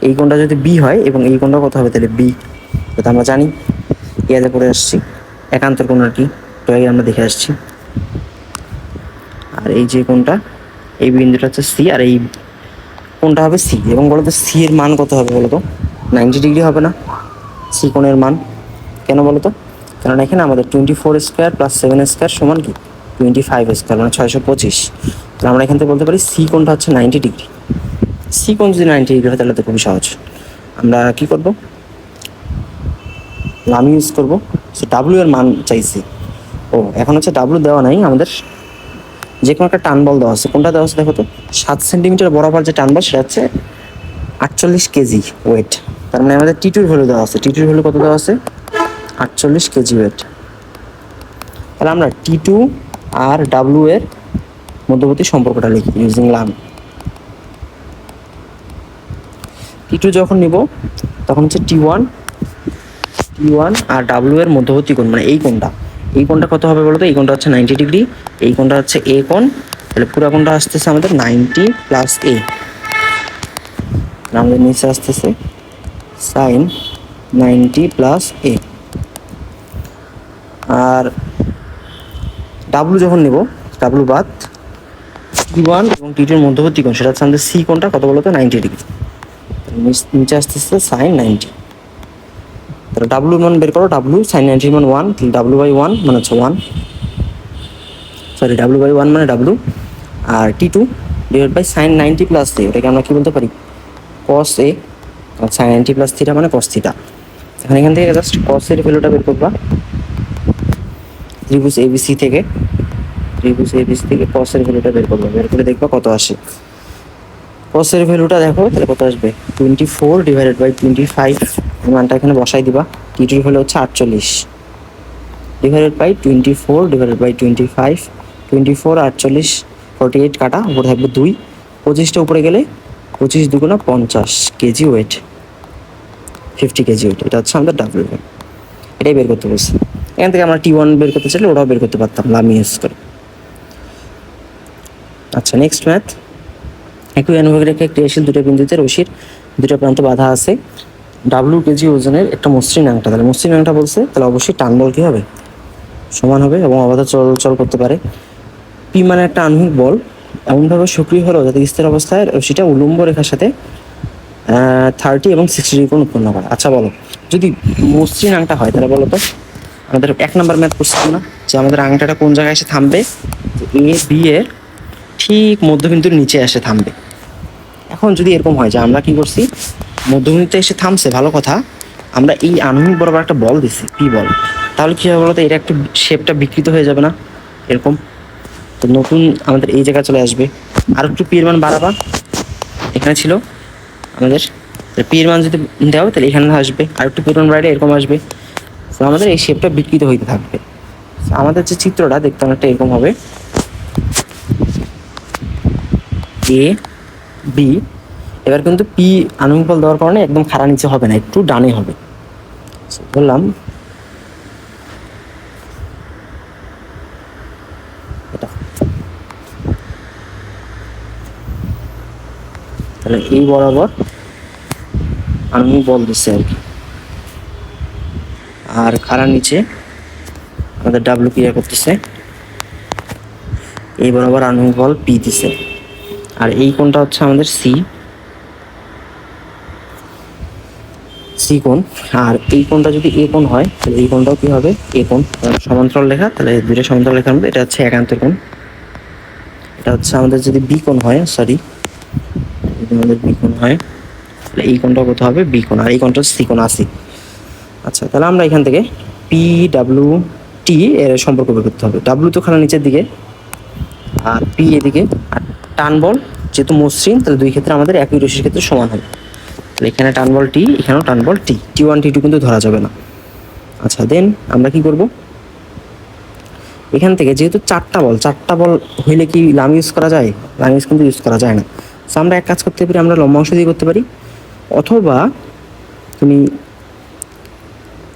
এই কোণটা যদি বি হয় এবং এই কোণটা কত হবে তাহলে বি, এটা আমরা জানি, ইয়াতে করে আসছি একান্তর কোণ আর কি, তো আগে আমরা দেখে আসছি। আর এই যে কোণটা, এই বিন্দুটা হচ্ছে সি, আর এই কোণটা হবে সি, এবং বলতো সি এর মান কত হবে বলতো? 90 ডিগ্রি হবে না সি কোণের মান? কেন বলতো? কারণ এখানে আমাদের 24 স্কোয়ার প্লাস 7 স্কোয়ার সমান কি 25 স্কোয়ার, মানে 625। তো আমরা এখান থেকে বলতে পারি সি কোণটা হচ্ছে 90 ডিগ্রি। সি কোণ যদি 90 ডিগ্রি হয় তাহলে তো খুবই সহজ, আমরা কি করব, আমি ইউজ করবো। সো ডাব্লিউ এর মান চাইছি, ও এখন হচ্ছে ডাব্লিউ দেওয়া নাই আমাদের, যে কোনো একটা টান বল দেওয়া আছে, কোনটা দেওয়া আছে দেখো তো? 7 সেন্টিমিটার বরাবর যে টান বল সেটা হচ্ছে 48 কেজি ওয়েট, তার মানে আমাদের টি2 ভ্যালু দেওয়া আছে, টি2 ভ্যালু কত দেওয়া আছে? 48 কেজি ওয়েট। তাহলে আমরা টি2 আর ডাব্লিউ এর মধ্যবর্তী সম্পর্কটা লিখি ইউজিং লাম। টি2 যখন নিব তখন হচ্ছে টি1 আর ডাব্লিউ এর মধ্যবর্তী কোণ, মানে এই কোণটা কত হবে বলতো? এই কোণটা হচ্ছে 90 ডিগ্রি, এই কোণটা হচ্ছে এ কোণ, তাহলে পুরো কোণটা আসতেছে আমাদের 90 প্লাস এ, আমাদের নিচে আসতেছে সাইন 90 প্লাস এ। আর ডাব্লু যখন নেব, ডাব্লু বাদ টি1 এবং টি2 এর মধ্যবর্তী কোণ সেটা হচ্ছে আমাদের সি কোণটা কত বলতো? 90 ডিগ্রি, নিচে আসতেছে সাইন 90। তাহলে ডাব্লু মান বের করো, ডাব্লু সাইন 90 মান 1, তাহলে ডাব্লু বাই 1 মানে হচ্ছে 1, সরি ডাব্লু বাই 1 মানে ডাব্লু, আর T two divide by sine 90 plus A, এটাকে আমরা কি বলতে পারি? কস এ, আর সাইন 90 প্লাস থিটা মানে কস থিটা। এখান থেকে জাস্ট কস এর ভ্যালুটা বের করবা, ত্রিভুজ এবিসি থেকে কস এর ভ্যালুটা বের করবা, বের করে দেখবা কত আসে। কস এর ভ্যালুটা দেখো তাহলে কত আসবে? 24 ডিভাইডেড বাই 25, মানটা এখানে বসাই দিবা। টি2 ভ্যালু হচ্ছে 48 ডিভাইডেড বাই 24 ডিভাইডেড বাই 25, 24 48, 48 কাটা, উপরে থাকবে 2, 25টা উপরে গেলে 25 দুগুণা 50 কেজি ওয়েট, 50 কেজি ওয়েট, এটা হচ্ছে আমাদের ডাব্লিউ, এটাই বের করতে বলছে। এখান থেকে আমরা টি1 বের করতে চাইলে ওটাও বের করতে পারতাম লামি ইউজ করে। আচ্ছা নেক্সট ম্যাথ, একই অনুভব রেখে ক্রিয়াশীল দুটো বিন্দুতে রশির দুটো প্রান্ত বাধা আছে, ডাব্লিউ কেজি ওজনের একটা মসৃণ আংটা, তাহলে মসৃণ আংটা বলছে তাহলে অবশ্যই টান বল কি হবে? সমান হবে, এবং অবাধ চলাচল করতে পারে। পি মানে একটা আণবিক বল এমনভাবে সক্রিয় হলো যাতে স্থির অবস্থায় রশিটা উলম্ব রেখার সাথে 30 এবং 60 ডিগ্রি কোণ উৎপন্ন করে। আচ্ছা বলো, যদি মসৃণ আংটা হয় তাহলে বলো তো, আমাদের 1 নাম্বার ম্যাথ করছিলাম না যে আমাদের আংটাটা কোন জায়গায় এসে থামবে? এ বি এর ঠিক মধ্যবিন্দুর নিচে এসে থামবে। এখন যদি এরকম হয় যে আমরা কি করছি, মধ্যবিন্দুতে এসে থামছে ভালো কথা, আমরা এই আনুভূমিক বরাবর একটা বল দিছি পি বল, তাহলে কি হবে বলতো? এটা একটু শেপটা বিকৃত হয়ে যাবে না এরকম? তো নতুন আমাদের এই জায়গায় চলে আসবে, আর একটু পি এর মান বাড়াবা, এখানে ছিল আমাদের পি এর মান যদি দেওয়া তাহলে এখানে আসবে, আর একটু পি এর মান বাড়ালে এরকম আসবে, তো আমাদের এই শেপটা বিকৃত হইতে থাকবে। আমাদের যে চিত্রটা দেখতে অনেকটা এরকম হবে, এ বি, এবার কিন্তু পি আণবিক বল দেওয়ার কারণে একদম খাড়া নিচে হবে না, একটু ডানে হবে। বললাম এটা, তাহলে এই বরাবর আণবিক বল দিচ্ছে আর কি, আর খাড়া নিচে আমাদের ডাব্লিউ ক্রিয়া করতেছে, এই বরাবর আণবিক বল পি দিছে, আর এই কোণটা হচ্ছে আমাদের সি কোণ, আর এই কোণটা যদি এ কোণ হয় তাহলে এই কোণটাও কি হবে? এ কোণ, সমান্তরাল রেখা, তাহলে দুইটা সমান্তরাল রেখার মধ্যে এটা হচ্ছে একান্তর কোণ। এটা হচ্ছে আমাদের যদি বি কোণ হয়, সরি যদি আমাদের বি কোণ হয় তাহলে এই কোণটা কত হবে বি কোণ, আর এই কোণটা সি কোণ আসি। আচ্ছা, তাহলে আমরা এখান থেকে পি ডাব্লিউ টি এর সম্পর্ক বের করতে হবে। ডাব্লিউ তো খানা নিচের দিকে আর পি এদিকে, আর টান বল যেহেতু মসৃণ তাহলে দুই ক্ষেত্রে আমাদের একই রশির ক্ষেত্রে সমান হবে। তাহলে এখানে টান বল টি, এখানেও টান বল টি, টি ওয়ান টি টু কিন্তু ধরা যাবে না। আচ্ছা, দেন আমরা কি করব, এখান থেকে যেহেতু চারটা বল হইলে কি লাম ইউজ করা যায়? লাম ইউজ কিন্তু ইউজ করা যায় না। সো আমরা এক কাজ করতে পারি, আমরা লম্বাংশ দিয়ে করতে পারি, অথবা তুমি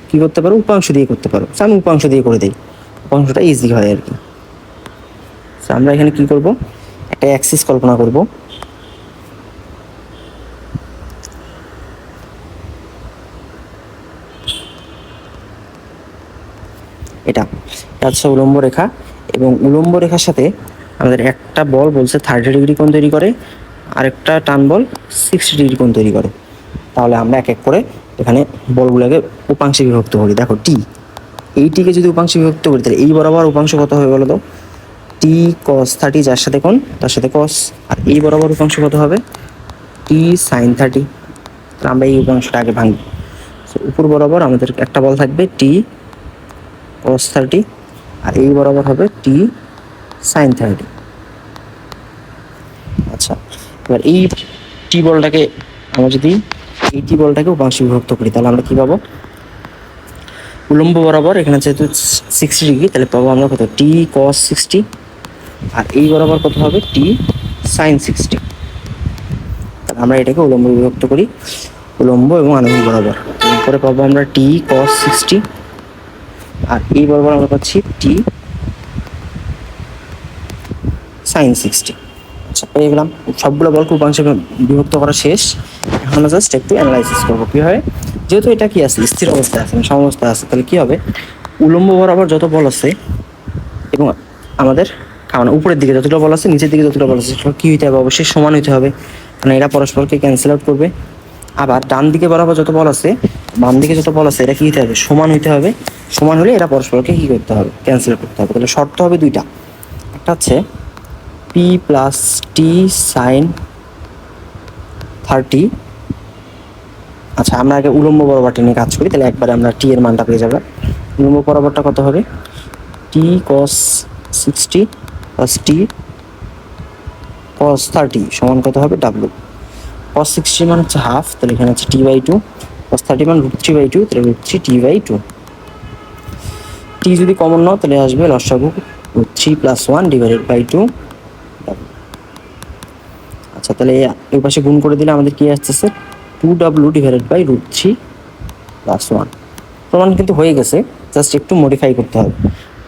কি করতে পারো উপাংশ দিয়ে করতে পারো। আমি উপাংশ দিয়ে করে দিই, উপাংশটা ইজি হয় আর কি। আমরা এখানে কি করব, একটা অ্যাক্সিস কল্পনা করব। এটা হচ্ছে উলম্ব রেখা, এবং উলম্ব রেখার সাথে আমাদের একটা বল বলছে 30 ডিগ্রি কোণ তৈরি করে, আরেকটা টান বল 60 ডিগ্রি কোণ তৈরি করে। তাহলে আমরা এক এক করে এখানে বলগুলোকে উপাংশে বিভক্ত করি। দেখো টি, এই টিকে যদি উপাংশে বিভক্ত করি তাহলে এই বরাবর উপাংশ কত হবে বলো তো? টি cos 30, যার সাথে কোণ তার সাথে cos, আর এই বরাবর উপাংশ কত হবে? টি sin 30। তাহলে আমরা এই উপাংশটা আগে ভাঙি। উপর বরাবর আমাদের একটা বল থাকবে টি cos 30, আর এই বরাবর হবে টি sin 30। আচ্ছা, এবার এই টি বলটাকে আমরা যদি এই টি বলটাকে উপাংশে বিভক্ত করি তাহলে আমরা কি পাবো? উলম্ব বরাবর এখানে যেহেতু 60 ডিগ্রি, তাহলে পাবো আমরা কত? টি cos 60, আর এই বরাবর কত হবে? টি sin 60। তাহলে আমরা এটাকে উলম্ব বিভক্ত করি, উলম্ব এবং আনুভূমিক বরাবর। এরপরে পাবো আমরা টি cos 60, আর এই বরাবর আমরা পাচ্ছি টি sin 60। আচ্ছা, পেয়ে গেলাম। সবগুলো বলকে উপাংশে বিভক্ত করা শেষ। এখন আমরা জাস্ট একটু অ্যানালাইসিস করবো কি হয়। যেহেতু এটা কি আছে, স্থির অবস্থায় আছে, সমবস্থায় আছে, তাহলে কি হবে? উলম্ব বরাবর যত বল আছে এবং আমাদের কারণ উপরের দিকে যতটা বল আছে, নিচের দিকে যতটা বল আছে, সেটা কি হইতে হবে? অবশ্যই সমান হইতে হবে, কারণ এরা পরস্পরকে ক্যান্সেল আউট করবে। আবার ডান দিকে বরাবর যত বল আছে, বাম দিকে যত বল আছে, এটা কি হইতে হবে? সমান হইতে হবে। সমান হলে এরা পরস্পরকে কি করতে হবে? ক্যান্সেল করতে হবে। তাহলে শর্ত হবে দুইটা, একটা হচ্ছে পি প্লাস টি সাইন 30। আচ্ছা, আমরা আগে উলম্ব বরাবরটা নিয়ে কাজ করি, তাহলে একবারে আমরা টি এর মানটা পেয়ে যাবো। উলম্ব বরাবরটা কত হবে? টি cos 60 প্লাস টি cos 30 সমান কত হবে? ডাব্লু। cos 60 মানে হচ্ছে হাফ, তাহলে এখানে হচ্ছে টি বাই টু, cos 30 মানে √3/2, তাহলে √3 টি বাই টু। টি যদি কমন নাও তাহলে আসবে লসাগু √3 + 1 / 2। আচ্ছা, তাহলে এই পাশে গুণ করে দিলে আমাদের কি আসতেছে? 2w / √3 + 1। প্রমাণ কিন্তু হয়ে গেছে, জাস্ট একটু মডিফাই করতে হবে।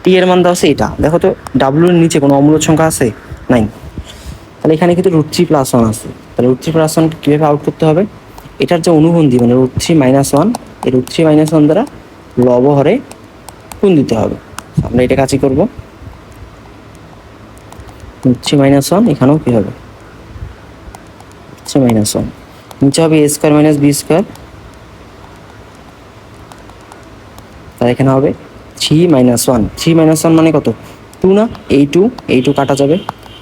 টি এর মান দেওয়া আছে এটা, দেখো তো ডাব্লুর নিচে কোনো অমূলদ সংখ্যা আছে? নাই। তাহলে এখানে কিন্তু √3 + 1 আছে। তাহলে √3 + 1 কীভাবে আউট করতে হবে? এটার যে অনুবন্ধী মানে √3 - 1, এই √3 - 1 দ্বারা লব হরে গুণ দিতে হবে। আমরা এটা কাজই করবো। √3 - 1 এখানেও কি হবে? √3 - 1 নিচে হবে a² - b², তাহলে এখানে হবে 3 - 1। 3 - 1 মানে কত? 2 না? এই 2 কাটা যাবে।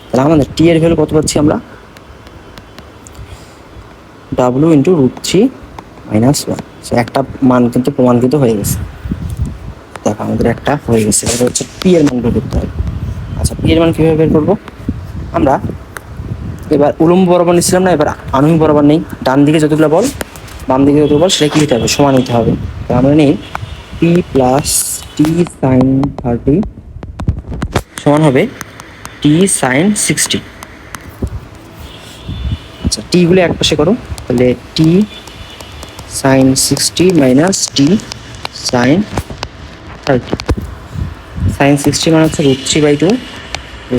তাহলে আমাদের টি এর ভ্যালু কত পাচ্ছি আমরা? w × √3 - 1। একটা মান কিন্তু প্রমাণিত হয়ে গেছে। দেখো আমাদের একটা হয়ে গেছে, এটা হচ্ছে পি এর মান বের করতে হবে। আচ্ছা, পি এর মান কীভাবে বের করবো? আমরা এবার উলম্ব বরাবর নিচ্ছিলাম না, এবার আনুভূমিক বরাবর নেই। ডান দিকে যতগুলো বল, বাম দিকে যতগুলো বল, সেটা কি হতে হবে? সমান হতে হবে। তো আমরা নিই পি প্লাস টি সাইন 30 সমান হবে টি সাইন 60। আচ্ছা, টিগুলো এক পাশে করো, তাহলে টি সাইন 60 মাইনাস টি সাইন 30। সাইন 60 মানে হচ্ছে √3/2,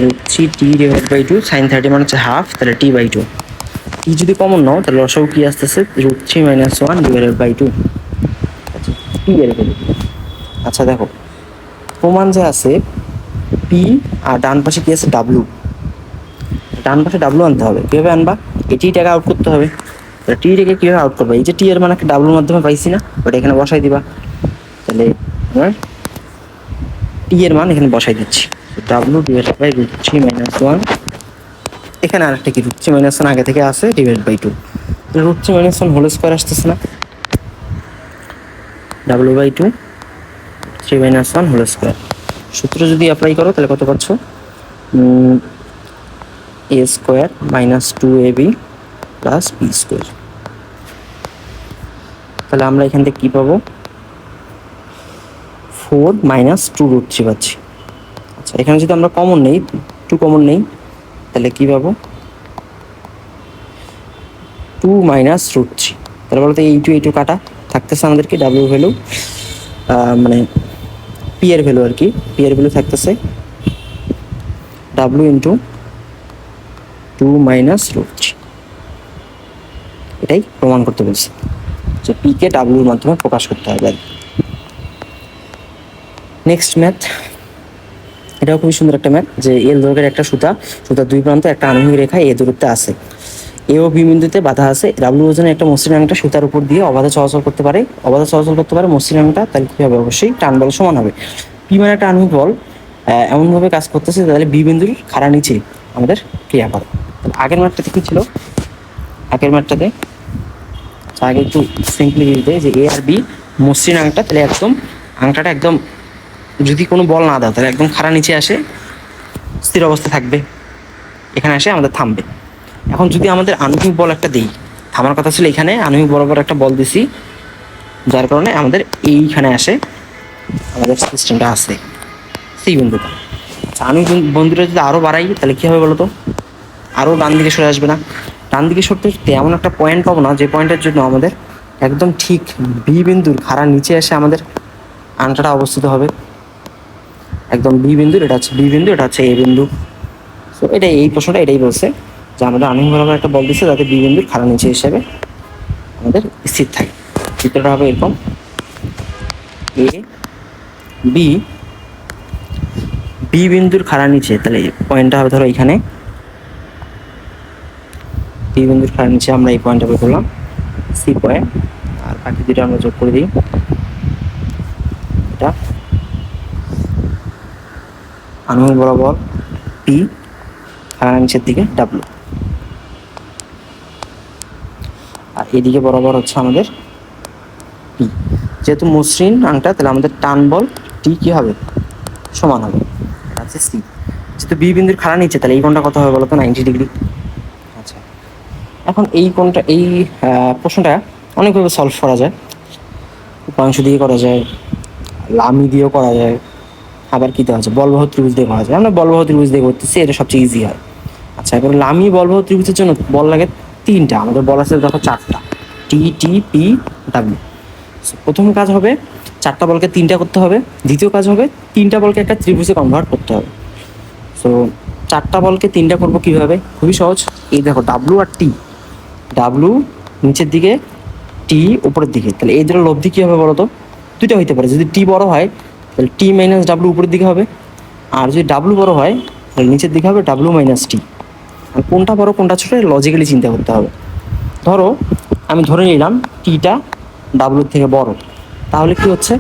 √3 টি / 2, সাইন 30 মানে হচ্ছে হাফ, তাহলে টি/2। টি যদি কমন নাও তাহলে লসাগু কি আসতেছে? √3 - 1 / 2। আচ্ছা, টি বের করে। আচ্ছা দেখো, প্রমাণ যে আছে পি, আর ডান পাশে কি আছে? ডাব্লু। ডান পাশে ডাব্লু আনতে হবে। কীভাবে আনবা? এটি টাকা আউট করতে হবে। টি রেখে কীভাবে আউট করবে? এই যে টি এর মানে একটা ডাব্লুর মাধ্যমে পাইছি না, ওটা এখানে বসাই দিবা। তাহলে আমার টি এর মান এখানে বসাই দিচ্ছি, w / √3 - 1 এখানে আরেকটা কি √3 - 1 আগে থেকে আসে /2, √3 - 1 হোল স্কোয়ার আসতেছে না, W/2 3 - 1 হোল স্কোয়ার। সূত্র যদি অ্যাপ্লাই করো তাহলে কত পাচ্ছ, a² - 2ab + b²। তাহলে আমরা এখান থেকে কি পাবো, 4 - 2 √3 পাচ্ছি। আচ্ছা, এখানে যদি আমরা কমন নেই, 2 কমন নেই, তাহলে কি পাবো, 2 - √3। তাহলে বলতো এই টু কাটা থাকতেছে আমাদের কি ডাব্লিউ ভ্যালু, মানে পি এর ভ্যালু আর কি, পি এর ভ্যালু থাকতেছে ডাব্লিউ ইন্টু 2 - √3। এটাই প্রমাণ করতে বলছি যে পি কে ডাব্লিউর মাধ্যমে প্রকাশ করতে হবে। নেক্সট ম্যাথ, এটাও খুবই সুন্দর একটা ম্যাথ, যে এল দৈর্ঘ্যের একটা সুতার দুই প্রান্তে একটা আনুভূমিক রেখা এ দূরত্বে আছে, এ ও বি বিন্দুতে বাধা আছে, ডাব্লিউ ওজনের একটা মসৃণ আংটা সুতার উপর দিয়ে অবাধে চলাচল করতে পারে, মসৃণ আংটা, তাহলে কি হবে, অবশ্যই টান বল সমান হবে। পি মানে একটা আণবিক বল এমনভাবে কাজ করতেছে তাহলে বি বিন্দুর খাড়া নিচে আমাদের ক্রিয়া করে। আগের ম্যাথটাতে কি ছিল, আগের ম্যাথটাতে আগে একটু সিম্পলি দেয় যে এ আর বি মসৃণ আংটা, তাহলে একদম আংটাটা একদম যদি কোনো বল না দাও তাহলে একদম খাড়া নিচে আসে, স্থির অবস্থা থাকবে, এখানে এসে আমাদের থামবে। এখন যদি আমাদের আণবিক বল একটা দিই, থামার কথা ছিল এখানে, আণবিক বরাবর একটা বল দিছি, যার কারণে আমাদের এইখানে আসে আমাদের সিস্টেমটা আসে সেই বিন্দুটা। আচ্ছা, আণবিক বন্ধুটা যদি আরও বাড়াই তাহলে কী হবে বলো তো, আরও ডান দিকে সরে আসবে না, ডান দিকে সরতে সরতে এমন একটা পয়েন্ট পাবো না যে পয়েন্টের জন্য আমাদের একদম ঠিক বি বিন্দুর খাড়া নিচে এসে আমাদের আংটাটা অবস্থিত হবে, একদম বি বিন্দুর, এটা হচ্ছে বি বিন্দু, এটা হচ্ছে এ বিন্দু। সো এটা এই প্রশ্নটা এটাই বলছে যে আমাদের আণবিক বরাবর একটা বল দিচ্ছে যাতে বি বিন্দুর খাড়া নিচে হিসেবে আমাদের স্থির থাকে। চিত্রটা হবে এরকম, এ বি, বি বিন্দুর খাড়া নিচে, তাহলে পয়েন্টটা হবে ধরো এখানে, বি বিন্দুর খাড়া নিচে আমরা এই পয়েন্টটা বের করলাম সি পয়েন্ট, আর বাকি দুটো আমরা যোগ করে দিই, এটা আণবিক বরাবর পি, খাড়া নিচের দিকে ডাব্লিউ, আর এদিকে বরাবর হচ্ছে আমাদের পি। যেহেতু মসৃণ আংটা তাহলে আমাদের টান বল টি কি হবে, সমান হবে, এটা হচ্ছে সি। যেহেতু বি বিন্দুর খাড়া নিচে তাহলে এই কোণটা কত হবে বলো তো, 90 ডিগ্রি। আচ্ছা, এখন এই কোণটা, এই প্রশ্নটা অনেকভাবে সলভ করা যায়, উপাংশ দিয়ে করা যায়, লামি দিয়েও করা যায়, আবার কী দেওয়া আছে, বলবহ ত্রিভুজ দিয়ে করা যায়। আমরা বলবহ ত্রিভুজ দিয়ে করতেছি, এটা সবচেয়ে ইজি হয়। আচ্ছা, এবার লামি বলবহ ত্রিভুজের জন্য বল লাগে 3টা, আমাদের বল আছে দেখো 4টা, টি টি পি ডাব্লিউ। প্রথম কাজ হবে 4টা বলকে 3টা করতে হবে, দ্বিতীয় কাজ হবে 3টা বলকে একটা ত্রিভুজে কনভার্ট করতে হবে। সো 4টা বলকে 3টা করবো কীভাবে, খুবই সহজ। এই দেখো ডাব্লু আর টি, ডাব্লু নিচের দিকে, টি উপরের দিকে, তাহলে এই দুটো লব্ধি কী হবে বলো তো, দুইটা হইতে পারে। যদি টি বড় হয় তাহলে টি মাইনাস ডাব্লু উপরের দিকে হবে, আর যদি ডাব্লু বড় হয় তাহলে নিচের দিকে হবে ডাব্লু মাইনাস টি। আর কোনটা বড় কোনটা ছোটো লজিক্যালি চিন্তা করতে হবে। ধরো আমি ধরে নিলাম টিটা ডাব্লুর থেকে বড়, তাহলে কি হচ্ছে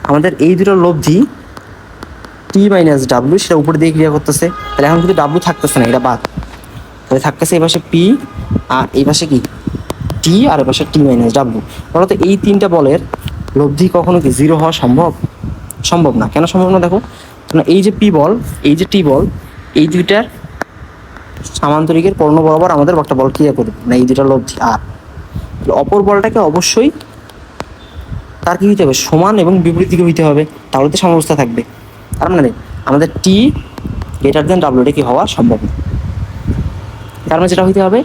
আমাদের এই দুটো লব্ধি টি মাইনাস ডাব্লু সেটা উপর দিয়ে ক্রিয়া করতেছে, তাহলে এখন কিন্তু ডাব্লু থাকতেছে না, এটা বাদ, তাহলে থাকতেছে এই পাশে পি, আর এই পাশে কি টি, আর এই পাশে টি মাইনাস ডাব্লু। বলতো এই 3টা বলের লব্ধি কখনো কি 0 হওয়া সম্ভব? সম্ভব না। কেন সম্ভব না? দেখো, কারণ এই যে পি বল, এই যে টি বল, এই দুইটার সামান্তরিকের কর্ণ বরাবর আমাদের একটা বল ক্রিয়া করবে না, এই দুইটা লব্ধি। আর অপর বলটাকে অবশ্যই তার কি হইতে হবে, সমান এবং বিপরীত দিকে হইতে হবে, তাহলে তো সমবস্থা থাকবে। তার মানে আমাদের টি গ্রেটার দেন ডাব্লু, এটা কি হওয়া সম্ভব না। তার মানে যেটা হইতে হবে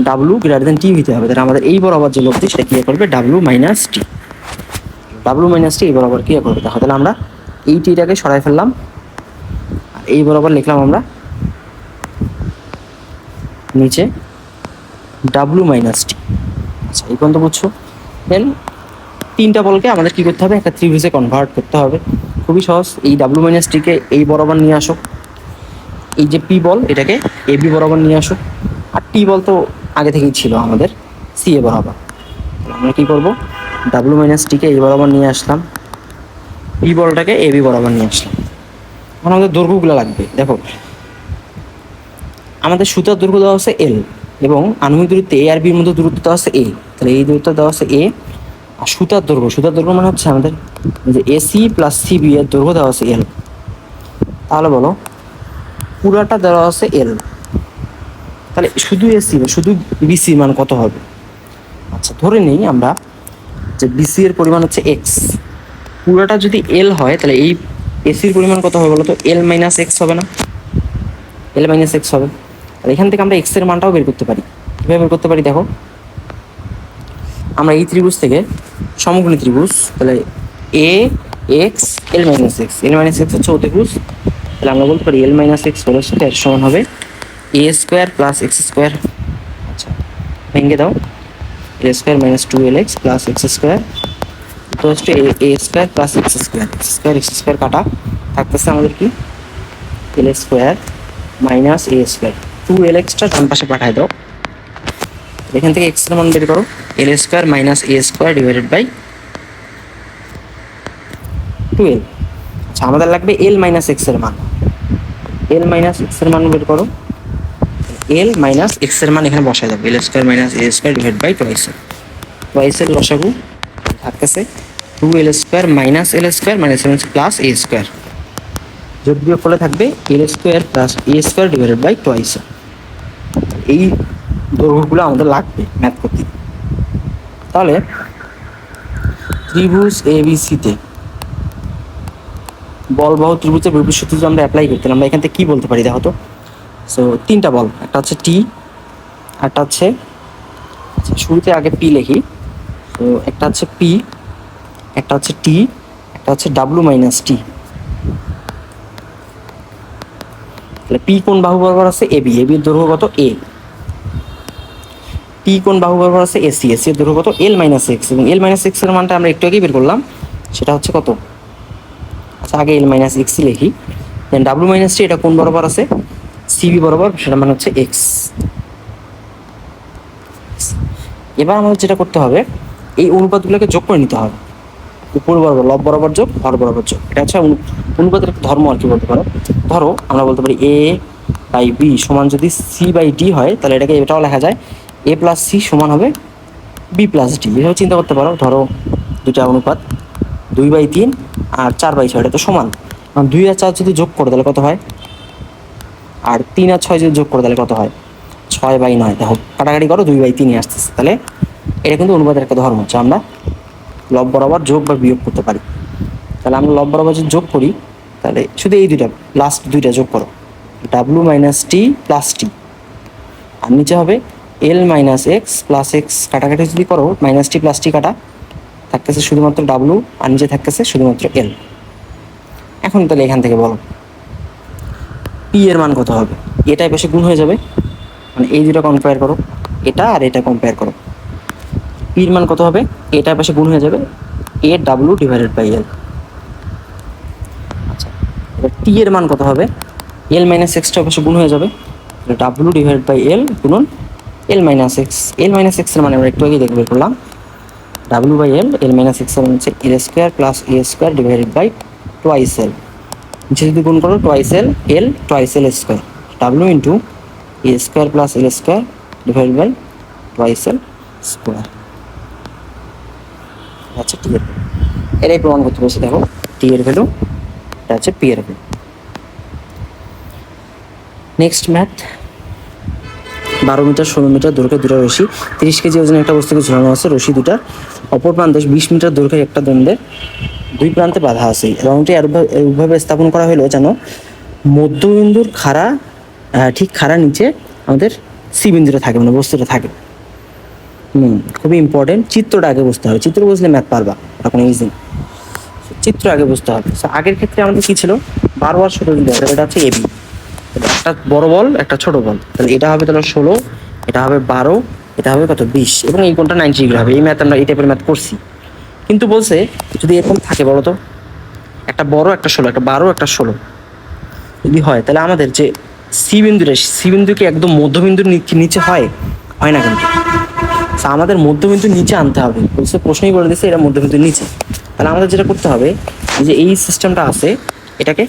ডাব্লু গ্রেটার দেন টি হইতে হবে, তাহলে আমাদের এই বরাবর যে লব্ধি সেটা ক্রিয়া করবে ডাব্লু মাইনাস টি, ডাব্লু মাইনাস টি এই বরাবর ক্রিয়া করবে। তাহলে আমরা এই টিটাকে সরাই ফেললাম, আর এই বরাবর লিখলাম আমরা নিচে ডাব্লু মাইনাস টি। আচ্ছা, এই পর্যন্ত বুঝছো? দেন 3টা বলকে আমাদের কি করতে হবে, একটা ত্রিভুজে কনভার্ট করতে হবে। খুবই সহজ, এই ডাব্লু মাইনাস টিকে এই বরাবর নিয়ে আসো, এই যে পি বল এটাকে এ বি বরাবর নিয়ে আসো, আর টি বল তো আগে থেকেই ছিল আমাদের সি এ বরাবর। আমরা কি করব, ডাব্লু মাইনাস টিকে এই বরাবর নিয়ে আসলাম, পি বলটাকে এ বি বরাবর নিয়ে আসলাম। এখন আমাদের দৈর্ঘ্যগুলো লাগবে। দেখো আমাদের সুতার দৈর্ঘ্য দেওয়া আছে এল এবং আনুভূমিক দূরত্ব এ আর বির মধ্যে দূরত্ব দেওয়া আছে এ, তাহলে এই দূরত্ব দেওয়া আছে এ। আর সুতার দৈর্ঘ্য মানে হচ্ছে আমাদের যে এসি প্লাস সিবি এর দৈর্ঘ্য দেওয়া আছে এল। তাহলে বলো পুরাটা দেওয়া আছে এল, তাহলে শুধু এসি বা শুধু বিসি মান কত হবে? আচ্ছা ধরে নিই আমরা যে বিসি এর পরিমাণ হচ্ছে এক্স, পুরাটা যদি এল হয় তাহলে এই এসির পরিমাণ কত হবে বলো তো? এল মাইনাস এক্স হবে না? এল মাইনাস এক্স হবে। আর এখান থেকে আমরা এক্স এর মানটাও বের করতে পারি। কীভাবে বের করতে পারি দেখো, আমরা এই ত্রিভুজ থেকে সমকোণী ত্রিভুজ, তাহলে এ এক্স এল মাইনাস এক্স হচ্ছে অতিভুজ, তাহলে আমরা বলতে পারি এল মাইনাস এক্স হোল স্কয়ার সমান হবে এ স্কোয়ার প্লাস এক্স স্কোয়ার। আচ্ছা ভেঙে দাও, এ square minus two L X plus x square তো হচ্ছে এ স্কোয়ার প্লাস এক্স স্কোয়ার কাটা থাকতেছে আমাদের কি এল square minus A square. Two L extra ডান পাশে পাঠায় দাও, এখান থেকে এক্স এর মান বের করো, L square minus A square divided by twelve. আচ্ছা আমাদের লাগবে এল মাইনাস এক্স এর মান, এল মাইনাস এক্স এর মান বের করো, এল মাইনাস এক্স এর মান এখানে বসায় যাবে, L square minus A square divide by টুয়াইসের লসাগু থাকতেছে two L square minus L square minus plus A square, যোগ বিয়োগ করলে থাকবে L square plus A square divided by twice. এই দৈর্ঘ্যগুলো আমাদের লাগবে ম্যাথ করতে। তাহলে ত্রিভুজ এ বি সিতে বলবাহু ত্রিভুজের বিপরীত সূত্র যদি আমরা অ্যাপ্লাই করতে, আমরা এখান থেকে কী বলতে পারি দেখো তো? সো তিনটা বল, একটা হচ্ছে টি, একটা হচ্ছে শুরুতে আগে পি লিখি, তো একটা হচ্ছে পি, একটা হচ্ছে টি, একটা হচ্ছে ডাব্লু মাইনাস টি। তাহলে পি কোন বাহু বরাবর আছে এ বি, এ বির দৈর্ঘ্য কত এ। পি কোন বাহু বরাবর আছে এসি, এসি এর দৈর্ঘ্য কত এল মাইনাস এক্স, এবং এল মাইনাস এক্স এর মানটা আমরা একটু আগেই বের করলাম, সেটা হচ্ছে কত? আচ্ছা আগে এল মাইনাস এক্সই লিখি, দেন ডাব্লু মাইনাস টি এটা কোন বরাবর আছে সিবি বরাবর, সেটা মানে হচ্ছে এক্স। এবার আমাদের যেটা করতে হবে এই অনুপাতগুলোকে যোগ করে নিতে হবে, উপর বরাবর লব বরাবর যোগ হর বরাবর যোগ, এটা হচ্ছে অনুপাতের একটা ধর্ম আর কি বলতে পারো। ধরো আমরা বলতে পারি এ বাই বি সমান যদি সি বাই ডি হয়, তাহলে এটাকে এটাও লেখা যায় এ প্লাস সি সমান হবে বি প্লাস ডি। এভাবে চিন্তা করতে পারো, ধরো দুটা অনুপাত 2/3 আর 4/6, এটা তো সমান, 2 আর 4 যদি যোগ করো তাহলে কত হয়, আর 3 আর 6 যদি যোগ করো তাহলে কত হয় 6/9। দেখো কাটাকাটি করো 2/3 আসতেছে, তাহলে এটা কিন্তু অনুপাতের একটা ধর্ম হচ্ছে আমরা লব বরাবর যোগ বা বিয়োগ করতে পারি। তাহলে আমরা লব বরাবর যদি যোগ করি তাহলে শুধু এই দুইটা লাস্ট দুইটা যোগ করো, ডাব্লু মাইনাস টি প্লাস টি, আর নিচে হবে এল মাইনাস এক্স প্লাস এক্স, কাটাকাটি যদি করো মাইনাস টি প্লাস টি কাটা থাকতেছে শুধুমাত্র ডাব্লু, আর নিচে থাকতেছে শুধুমাত্র এল। এখন তাহলে এখান থেকে বলো পি এর মান কত হবে? এটাই পাশে গুণ হয়ে যাবে, মানে এই দুটো কম্পেয়ার করো, এটা আর এটা কম্পেয়ার করো, পির মান কত হবে? এটার পাশে গুণ হয়ে যাবে A W divided by L. আচ্ছা এবার টি এর মান কত হবে? এল মাইনাস এক্সটার পাশে গুণ হয়ে যাবে, ডাব্লু ডিভাইডেড বাই এল গুণন L minus X. L minus এক্সের মানে আমরা একটু আগে দেখে বের করলাম, W by L, L minus X এর মানে হচ্ছে L square plus A square divided by twice L. নিচে যদি গুণ করো twice L twice L square, W into A square plus L square divided by twice L square. আচ্ছা T এর value এটাই প্রমাণ করতে বলছি, দেখো টি এর ভ্যালু এটা হচ্ছে পি এর value. Next math, 12 metre 16 metre দৈর্ঘ্যের দুটো রশি 30 কেজি ওজনের একটা বস্তুকে ঝুলানো আছে, রশি দুটার অপর প্রান্তে 20 মিটার দৈর্ঘ্যের একটা দণ্ডের দুই প্রান্তে বাঁধা আছে। রংটি এরূপভাবে স্থাপন করা হলো যেন মধ্যবিন্দুর খাড়া ঠিক খাড়া নিচে আমাদের সি বিন্দুটা থাকে, মানে বস্তুটা থাকে। খুবই ইম্পর্টেন্ট, চিত্রটা আগে বুঝতে হবে, চিত্র বুঝলে ম্যাথ পারবা, এটা কোনো ইজি, চিত্র আগে বুঝতে হবে। আগের ক্ষেত্রে আমাদের কি ছিল 12 আর 16 দিতে হবে, এটা হচ্ছে এবি, একটা বড় বল একটা ছোট বল, তাহলে এটা হবে তাহলে 16, এটা হবে 12, এটা হবে কত 20, এবং এই কোণটা 90 ডিগ্রি হবে। এই ম্যাথ আমরা এই টাইপের ম্যাথ করছি, কিন্তু বলছে যদি এরকম থাকে বলো তো একটা বড় একটা 16, একটা 12 একটা 16 যদি হয়, তাহলে আমাদের যে সি বিন্দুকে একদম মধ্যবিন্দুর নিচে হয় না কিন্তু, আমাদের মধ্যবিন্দুর নিচে আনতে হবে। বলছে প্রশ্নই বলে দিচ্ছে এটা মধ্যবিন্দুর নিচে, তাহলে আমাদের যেটা করতে হবে যে এই সিস্টেমটা আছে এটাকে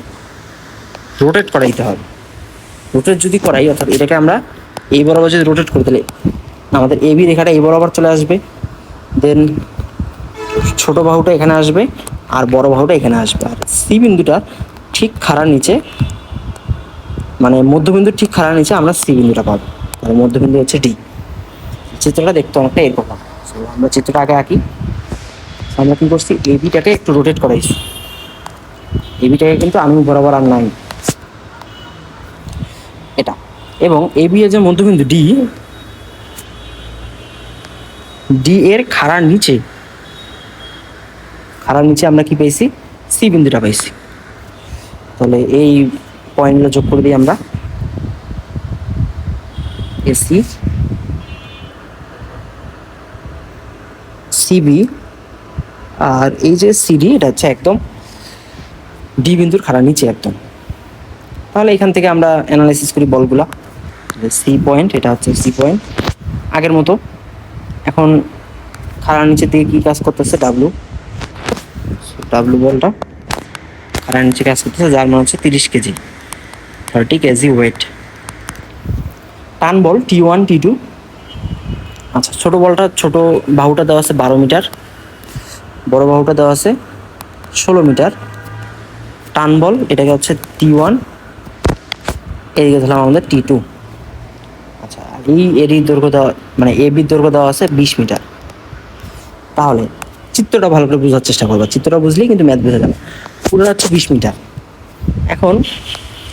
রোটেট করা দিতে হবে, রোটেট যদি করাই, অর্থাৎ এটাকে আমরা এই বরাবর যদি রোটেট করে দিলে আমাদের এবি রেখাটা এই বরাবর চলে আসবে, দেন ছোট বাহুটা এখানে আসবে আর বড় বাহুটা এখানে আসবে, আর সি বিন্দুটা ঠিক খাড়ার নিচে, মানে মধ্যবিন্দু ঠিক খাড়ার নিচে আমরা সি বিন্দুটা পাবো। তাহলে মধ্যবিন্দু হচ্ছে ডি। চিত্রটা দেখতে অনেকটা এরকম। আমরা চিত্রটা আগে আঁকি। আমরা কি করছি, এবিটাকে একটু রোটেট করাইছি, এবিটাকে কিন্তু আমি বরাবর আর নাই এটা, এবং এবি এর যে মধ্যবিন্দু ডি, ডি এর খাড়ার নিচে আমরা কি পেয়েছি, সি বিন্দুটা পাইছি। তাহলে এই পয়েন্টগুলো যোগ করে দিই আমরা, এসি সিবি, আর এই যে সিডি এটা হচ্ছে একদম ডি বিন্দুর খাড়ার নিচে একদম। তাহলে এখান থেকে আমরা অ্যানালাইসিস করি বলগুলা। সি পয়েন্ট, এটা হচ্ছে সি পয়েন্ট আগের মতো। এখন খাড়ার নিচের দিকে কি কাজ করতেছে, ডাব্লু বলটা খাড়ার নিচে কাজ করতেছে, যার মান হচ্ছে 30 কেজি, 30 কেজি ওয়েট। টান বল T1 T2। আচ্ছা, ছোট বলটা, ছোট বাহুটা দেওয়া আছে 12 মিটার, বড় বাহুটা দেওয়া আছে 16 মিটার। টান বল এটাকে হচ্ছে T1, এদিকে ধরলাম আমাদের T2। আচ্ছা, এই এরই দৈর্ঘ্য দেওয়া, মানে এবির দৈর্ঘ্য দেওয়া আছে 20 মিটার। তাহলে চিত্রটা ভালো করে বোঝার চেষ্টা করবা, চিত্রটা বুঝলেই কিন্তু ম্যাথ বোঝা যাবে। পুরো হচ্ছে 20 মিটার। এখন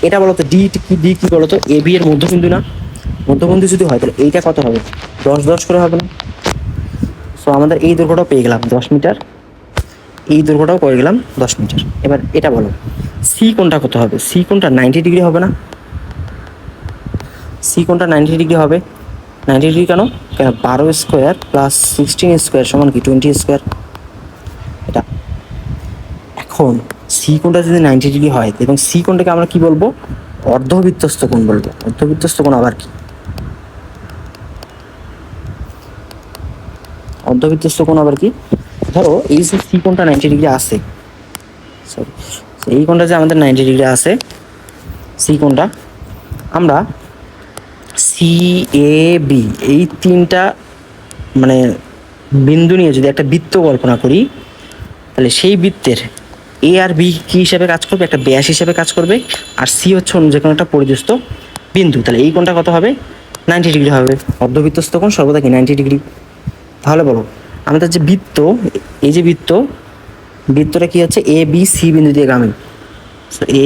এটা বলতো ডি কি বলতো, এবি এর মধ্যবিন্দু না, মধ্যবিন্দু যদি হয় তাহলে এইটা কত হবে, 10 করে হবে না? সো আমাদের এই দৈর্ঘ্যটাও পেয়ে গেলাম 10 মিটার, এই দৈর্ঘ্যটাও পেয়ে গেলাম 10 মিটার। এবার এটা বলো, সি কোণটা কত হবে? সি কোণটা 90 ডিগ্রি হবে না? সি কোণটা 90 ডিগ্রি হবে। 90 ডিগ্রি কেন? 12 স্কোয়ার প্লাস 16 স্কোয়ার সমান কি 20 স্কোয়ার। এটা এখন সি কোণটা যদি 90 ডিগ্রি হয়, এবং সি কোণটাকে আমরা কি বলবো, অর্ধবৃত্তস্থ কোণ বলবো। অর্ধবৃত্তস্থ কোণ আবার কি? অর্ধবৃত্তস্থ কোণ আবার কি? ধরো এই যে সি কোণটা 90 ডিগ্রি আছে, সরি, এই কোণটা যে আমাদের 90 ডিগ্রি আছে, সি কোণটা আমরা সি এ বি এই তিনটা মানে বিন্দু নিয়ে যদি একটা বৃত্ত কল্পনা করি, তাহলে সেই বৃত্তের এ আর বি কি হিসাবে কাজ করবে, একটা ব্যাস হিসাবে কাজ করবে, আর সি হচ্ছে অন্য যে কোনো একটা পরিদস্থ বিন্দু। তাহলে এই কোণটা কত হবে, 90 ডিগ্রি হবে। অর্ধবৃত্তস্থ কোণ সর্বদা কি 90 ডিগ্রি। তাহলে বলো আমাদের যে বৃত্ত, এই যে বৃত্তটা কি হচ্ছে, এ বি সি বিন্দু দিয়ে গামী।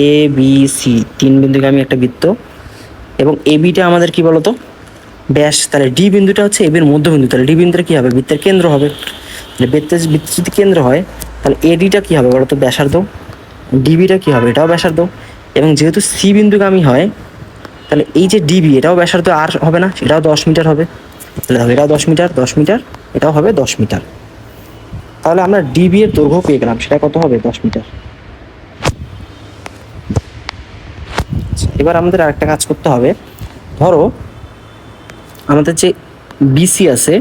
এ বি সি 3 বিন্দুগামী একটা বৃত্ত, এবং এ বিটা আমাদের কি বলতো, ব্যাস। তাহলে ডি বিন্দুটা হচ্ছে এ বির মধ্যবিন্দু, তাহলে ডি বিন্দুটা কি হবে, বৃত্তের কেন্দ্র হবে। তাহলে বৃত্ত যদি কেন্দ্র হয়, তাহলে এডিটা কি হবে বলতো, ব্যাসার্ধ। ডিবিটা কি হবে, এটাও ব্যাসার্ধ। এবং যেহেতু সি বিন্দুগামী হয়, তাহলে এই যে ডিবি এটাও ব্যাসার্ধ আর হবে না, সেটাও 10 মিটার হবে। তাহলে এটাও 10 মিটার, 10 মিটার, এটাও হবে 10 মিটার। তাহলে আমরা ডিবি এর দৈর্ঘ্য পেয়ে গেলাম, সেটা কত হবে, 10 মিটার। এবার আমাদের আরেকটা কাজ করতে হবে। ধরো আমাদের যে বিসি আছে,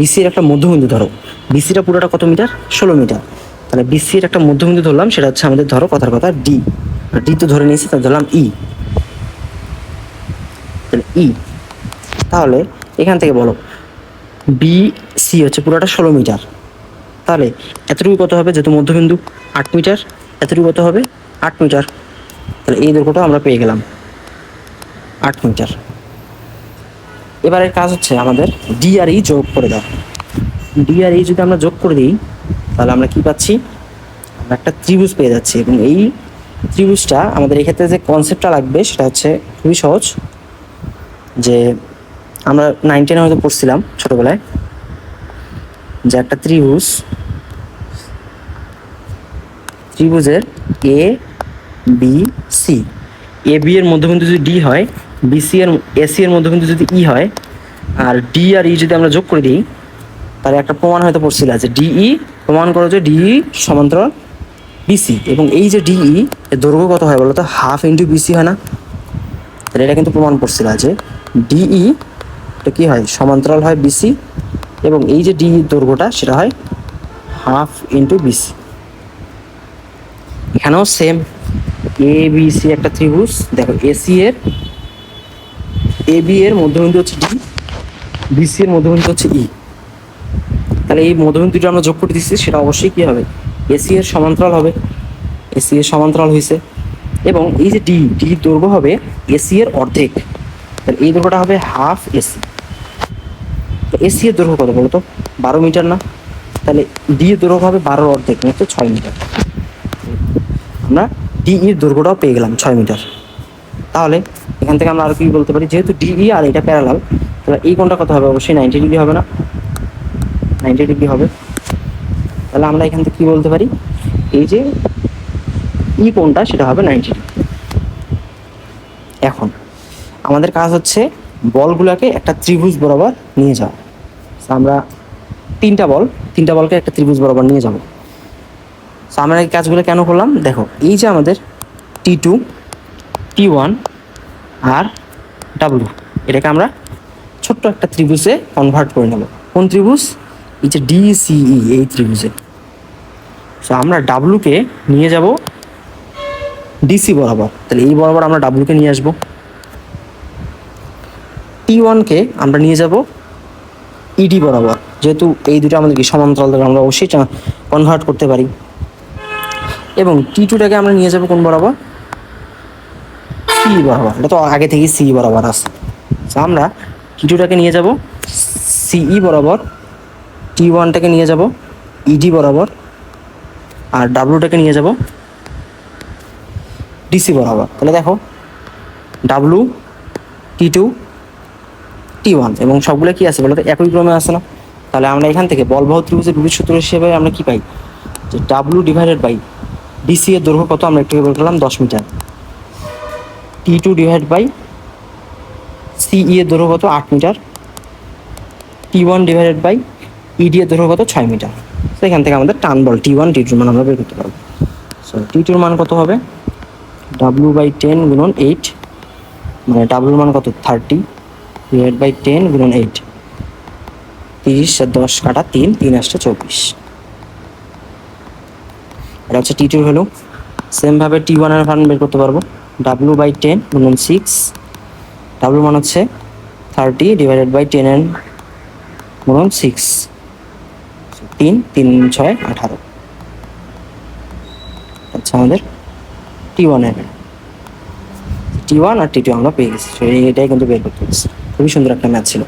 বিসির একটা মধ্যবিন্দু, ধরো বিসিটা পুরোটা কত মিটার, 16 মিটার। তাহলে বিসির একটা মধ্যবিন্দু ধরলাম, সেটা হচ্ছে আমাদের ধরো কথার কথা ডি, আর ডি তো ধরে নিয়েছি, তাহলে ধরলাম ই। তাহলে ই, তাহলে এখান থেকে বলো বি সি হচ্ছে পুরোটা 16 মিটার। তাহলে এতটুকু কত হবে, যেহেতু মধ্যবিন্দু 8 মিটার, এতটুকু কত হবে 8 মিটার। তাহলে এই দৈর্ঘ্যটা আমরা পেয়ে গেলাম 8 মিটার। এবারের কাজ হচ্ছে আমাদের ডি আর ই যোগ করে দাও। ডি আর ই যদি আমরা যোগ করে দিই, তাহলে আমরা কি পাচ্ছি, আমরা একটা ত্রিভুজ পেয়ে যাচ্ছি। এবং এই ত্রিভুজটা আমাদের এক্ষেত্রে যে কনসেপ্টটা লাগবে সেটা হচ্ছে খুবই সহজ, যে আমরা 9 10 হয়তো পড়ছিলাম ছোটবেলায়, যে একটা ত্রিভুজের A B C, A B এর মধ্যবিন্দু যদি ডি হয়, বিসি এর এসি এর মধ্যবিন্দু যদি ই হয়, আর ডি আর ই যদি আমরা যোগ করে দিই, তাহলে একটা প্রমাণ হয়তো পড়ছিল যে ডিই প্রমাণ করো যে ডিই সমান্তরাল বিসি। এবং এই যে ডিই এর দৈর্ঘ্য কত হয় বলো তো, হাফ ইন্টু বিসি হয় না? তাহলে এটা কিন্তু প্রমাণ করছিল যে ডিই এটা কি হয়, সমান্তরাল হয় বিসি, এবং এই যে ডি দৈর্ঘ্যটা সেটা হয় হাফ ইন্টু বিসি। এখানেও সেম, এ বি সি একটা ত্রিভুজ, দেখো এসি এর এ বি এর মধ্যবিন্দু হচ্ছে ডি, বিসি এর মধ্যবিন্দু হচ্ছে ই। তাহলে এই মধ্যবিন্দুটা আমরা যোগ করে দিচ্ছি, সেটা অবশ্যই কি হবে, এসি এর সমান্তরাল হবে। এসি এর সমান্তরাল হয়েছে, এবং এই যে ডি, ডি দৈর্ঘ্য হবে এসি এর অর্ধেক, তাহলে এই দৈর্ঘ্যটা হবে হাফ এসি। তো এসি এর দৈর্ঘ্য কত বলো তো, 12 মিটার না? তাহলে ডি এর দৈর্ঘ্য হবে 12 অর্ধেক, মানে হচ্ছে 6 মিটার। আমরা ডি এর দৈর্ঘ্যটাও পেয়ে গেলাম 6 মিটার। তাহলে এখান থেকে আমরা আর কি বলতে পারি, যেহেতু ডিই আর এটা প্যারালাল, তাহলে এই কোণটা কত হবে, অবশ্যই 90 ডিগ্রি হবে না? 90 ডিগ্রি হবে। তাহলে আমরা এখান থেকে কি বলতে পারি, এই যে ই কোণটা সেটা হবে 90 ডিগ্রি। এখন আমাদের কাজ হচ্ছে বলগুলোকে একটা ত্রিভুজ বরাবর নিয়ে যাওয়া। আমরা তিনটা বলকে একটা ত্রিভুজ বরাবর নিয়ে যাব। তো আমরা এই কাজগুলো কেন করলাম দেখো, এই যে আমাদের T2, T1 আর W, এটাকে আমরা ছোট্ট একটা ত্রিভুজে কনভার্ট করে নেব। কোন ত্রিভুজ? এই যে DCE, এই ত্রিভুজে। তো আমরা ডাব্লুকে নিয়ে যাব ডিসি বরাবর, তাহলে এই বরাবর আমরা ডাব্লুকে নিয়ে আসবো। T1কে আমরা নিয়ে যাব ইডি বরাবর, যেহেতু এই দুটো আমাদের কি সমান্তরাল, আমরা অবশ্যই কনভার্ট করতে পারি। এবং T2টাকে আমরা নিয়ে যাব কোন বরাবর, সি বরাবর, এটা তো আগে থেকেই সি বরাবর আছে। আমরা T2টাকে নিয়ে যাব সিই বরাবর, T1টাকে নিয়ে যাব ইডি বরাবর, আর ডাব্লুটাকে নিয়ে যাব ডিসি বরাবর। তাহলে দেখো ডাব্লু, T2, T1 এবং সবগুলো কি আছে বলতো, একই ক্রমে আছে না? তাহলে আমরা এখান থেকে বলবাহু ত্রিভুজের রুবির সূত্র হিসেবে আমরা কি পাই, যে ডাব্লু ডিভাইডেড বাই ডিসি এর দৈর্ঘ্য কত, আমরা একটু বললাম 10 মিটার। T2 ডিভাইড বাই সিই এর দৈর্ঘ্য কত, 8 metre. T1 divided by ED এর দৈর্ঘ্য কত, 6 মিটার। তো এখান থেকে আমাদের টান বল T1, T2 মান আমরা বের করতে পারবো। সো T2 মান কত হবে, W/10 গুণন 8, মানে W মান কত 30 ডিভাইড বাই 10 গুণন 8, 30 আর 10 কাটা 3, 3 আসছে 24। এটা হচ্ছে T2 ভ্যালু। সেম ভাবে T1 এর মান বের করতে পারবো, W/10 গুণন 6, W মান হচ্ছে 30 ডিভাইডেড বাই 10 গুণন 6, 3, 3, 6, 18। আচ্ছা, আমাদের T1 এর T1 আর T2 আমরা পেয়ে গেছি। এটাই কিন্তু বের করতে গেছি। খুবই সুন্দর একটা ম্যাথ ছিল।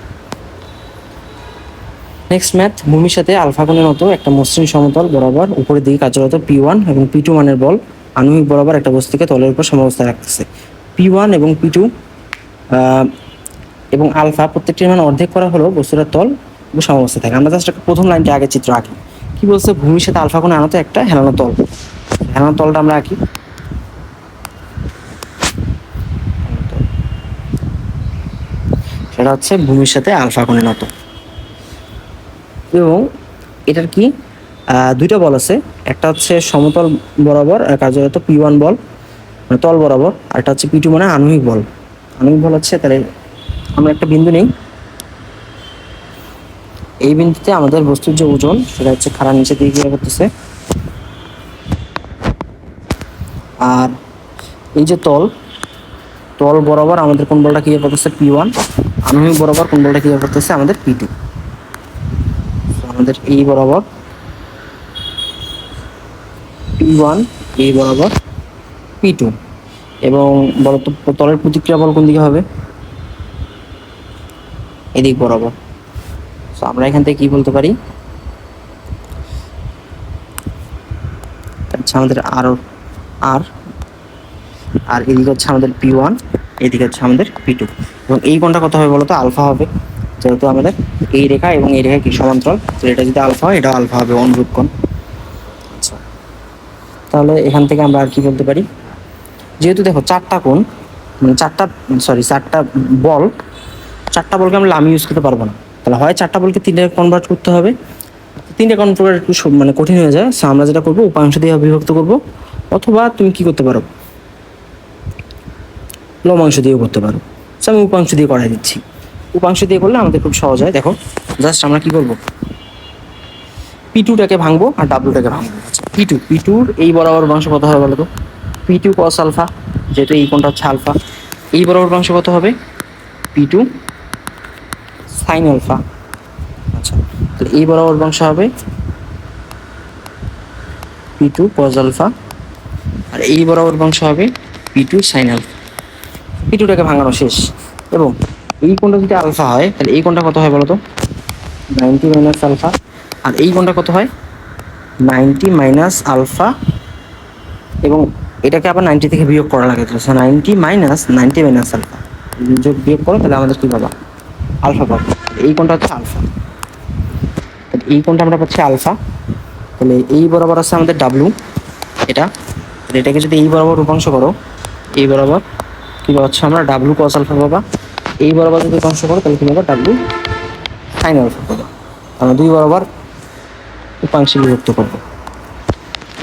নেক্সট ম্যাথ, ভূমির সাথে আলফা কোণের মতো একটা মসৃণ সমতল বরাবর উপরের দিকে কার্যরত P1 এবং P2 মানের বল আনুভূমিক বরাবর একটা বস্তুকে তলের উপর সমাবস্থায় রাখতেছে। P1 এবং P2 এবং আলফা প্রত্যেকটির মান অর্ধেক করা হলো বস্তুটার তল এবং সমাবস্থায় থাকে। আমরা জাস্ট প্রথম লাইনটা আগে চিত্র আঁকি। কি বলছে, ভূমির সাথে আলফা কোণে আনত একটা হেলানো তল। হেলানো তলটা আমরা আঁকি। সেটা হচ্ছে ভূমির সাথে আলফা কোণে নত। এবং এটার কি দুইটা বল আছে, একটা হচ্ছে সমতল বরাবর কার্যরত P1 বল, মানে তল বরাবর, আর একটা হচ্ছে P2 মানে আণবিক বল। আণবিক বল হচ্ছে, তাহলে আমরা একটা বিন্দু নেই, এই বিন্দুতে আমাদের বস্তুর যে ওজন সেটা হচ্ছে খাড়ার নিচে দিয়ে গিয়ে করতেছে, আর এই যে তল বরাবর আমাদের কোন বলটা কি করতেছে, P1, আণবিক বরাবর কোন বলটা কি করতেছে, আমাদের P2। আমাদের এই বরাবর P1, এই বরাবর P2, এবং বলতো তলের প্রতিক্রিয়া বল কোন দিকে হবে, এদিক বরাবর। তো আমরা এখান থেকে কি বলতে পারি, আচ্ছা আমাদের আর এদিকে হচ্ছে আমাদের P1, এদিকে হচ্ছে আমাদের P2, এবং এই কোণটা কত হবে বলতো, আলফা হবে, যেহেতু আমাদের এই রেখা এবং এই রেখা কি সমান্তরাল, তো এটা যদি আলফা হয়, এটা আলফা হবে, অনুরূপ কোণ। আচ্ছা, তাহলে এখান থেকে আমরা আর কি বলতে পারি, যেহেতু দেখো চারটা কোণ, মানে চারটা বলকে আমরা লামি ইউজ করতে পারবো না, তাহলে হয় চারটা বলকে তিনটে কনভার্ট করতে হবে। তিনটে কনভার্ট একটু মানে কঠিন হয়ে যায়, সো আমরা যেটা করবো উপাংশ দিয়ে বিভক্ত করবো, অথবা তুমি কি করতে পারো, লমাংশ দিয়েও করতে পারো। সো আমি উপাংশ দিয়ে করাই দিচ্ছি। উপাংশ দিয়ে করলে আমাদের খুব সহজ হয়। দেখো জাস্ট আমরা কি করবো, P2টাকে ভাঙবো আর ডাব্লুটাকে ভাঙবো। আচ্ছা, P2র এই বরাবর উপাংশ কত হবে বলো তো, P2 cos আলফা, যেহেতু এই কোণটা হচ্ছে আলফা, এই বরাবর উপাংশ কত হবে, P2 সাইন আলফা। আচ্ছা, তাহলে এই বরাবর অংশ হবে P2 কজ আলফা, আর এই বরাবর অংশ হবে P2 সাইন আলফা। P2টাকে ভাঙানো শেষ। এবং এই কোণটা যদি আলফা হয় তাহলে এই কোণটা কত হয় বলো তো? 90 মাইনাস আলফা। আর এই কোণটা কত হয়? 90 মাইনাস আলফা, এবং এটাকে আবার 90 থেকে বিয়োগ করা লাগে। তো 90 মাইনাস আলফা যোগ বিয়োগ করো, তাহলে আমাদের কি পাবা? আলফা পাবো। এই কোণটা হচ্ছে আলফা, এই কোণটা আমরা পাচ্ছি আলফা। তাহলে এই বরাবর আছে আমাদের ডাব্লু, এটা। তাহলে এটাকে যদি এই বরাবর রূপাংশ করো, এই বরাবর কি পাচ্ছ আমরা? ডাব্লু কস আলফা পাবা। এই বরাবর যদি রূপাংশ করো তাহলে কি পাবা? ডাব্লু সাইন আলফা পাবা। আমরা দুই বরাবর উপাংশে বিভক্ত করবো।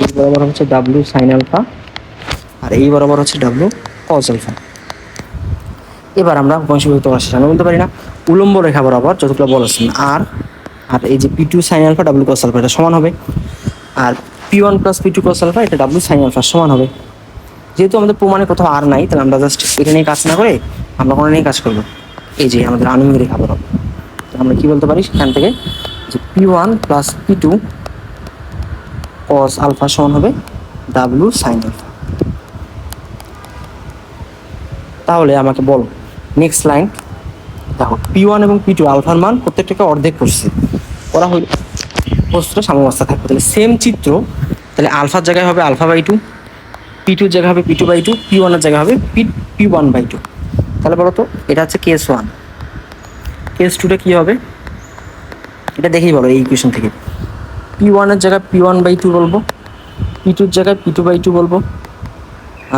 এই বরাবর হচ্ছে ডাব্লু সাইন আলফা, আর এই বরাবর হচ্ছে ডাব্লু কস আলফা। এবার আমরা উপাংশ বিভক্ত করার শেষ। আমরা বলতে পারি না উলম্ব রেখা বরাবর যতগুলো বল আছে আর আর এই যে P2 sine alpha W cos alpha এটা সমান হবে, আর P1 plus P2 cos alpha এটা ডাব্লু সাইন আলফা সমান হবে। যেহেতু আমাদের প্রমাণে কোথাও আর নাই, তাহলে আমরা জাস্ট এটা নিয়ে কাজ না করে আমরা কোনো নিয়ে কাজ করবো। এই যে আমাদের আনুমিক রেখা বরাবর আমরা কি বলতে পারি সেখান থেকে যে P1 plus P2 cos alpha সমান হবে ডাব্লু সাইন আলফা। তাহলে আমাকে বলো নেক্সট লাইন। দেখো P1 এবং P2 আলফার মান প্রত্যেকটাকে অর্ধেক করছে, করা হইল বস্তুটা সাম্যাবস্থা থাকবে। তাহলে সেম চিত্র, তাহলে আলফার জায়গায় হবে আলফা বাই টু, P2 জায়গায় হবে P2 বাই টু, P1 এর জায়গায় হবে P1 বাই টু। তাহলে বলো তো এটা হচ্ছে কেস 1, কেস 2টা কি হবে এটা দেখেই বলো এই ইকুয়েশন থেকে। P1 এর জায়গায় P1 বাই টু বলবো, P2 এর জায়গায় P2 বাই টু বলবো,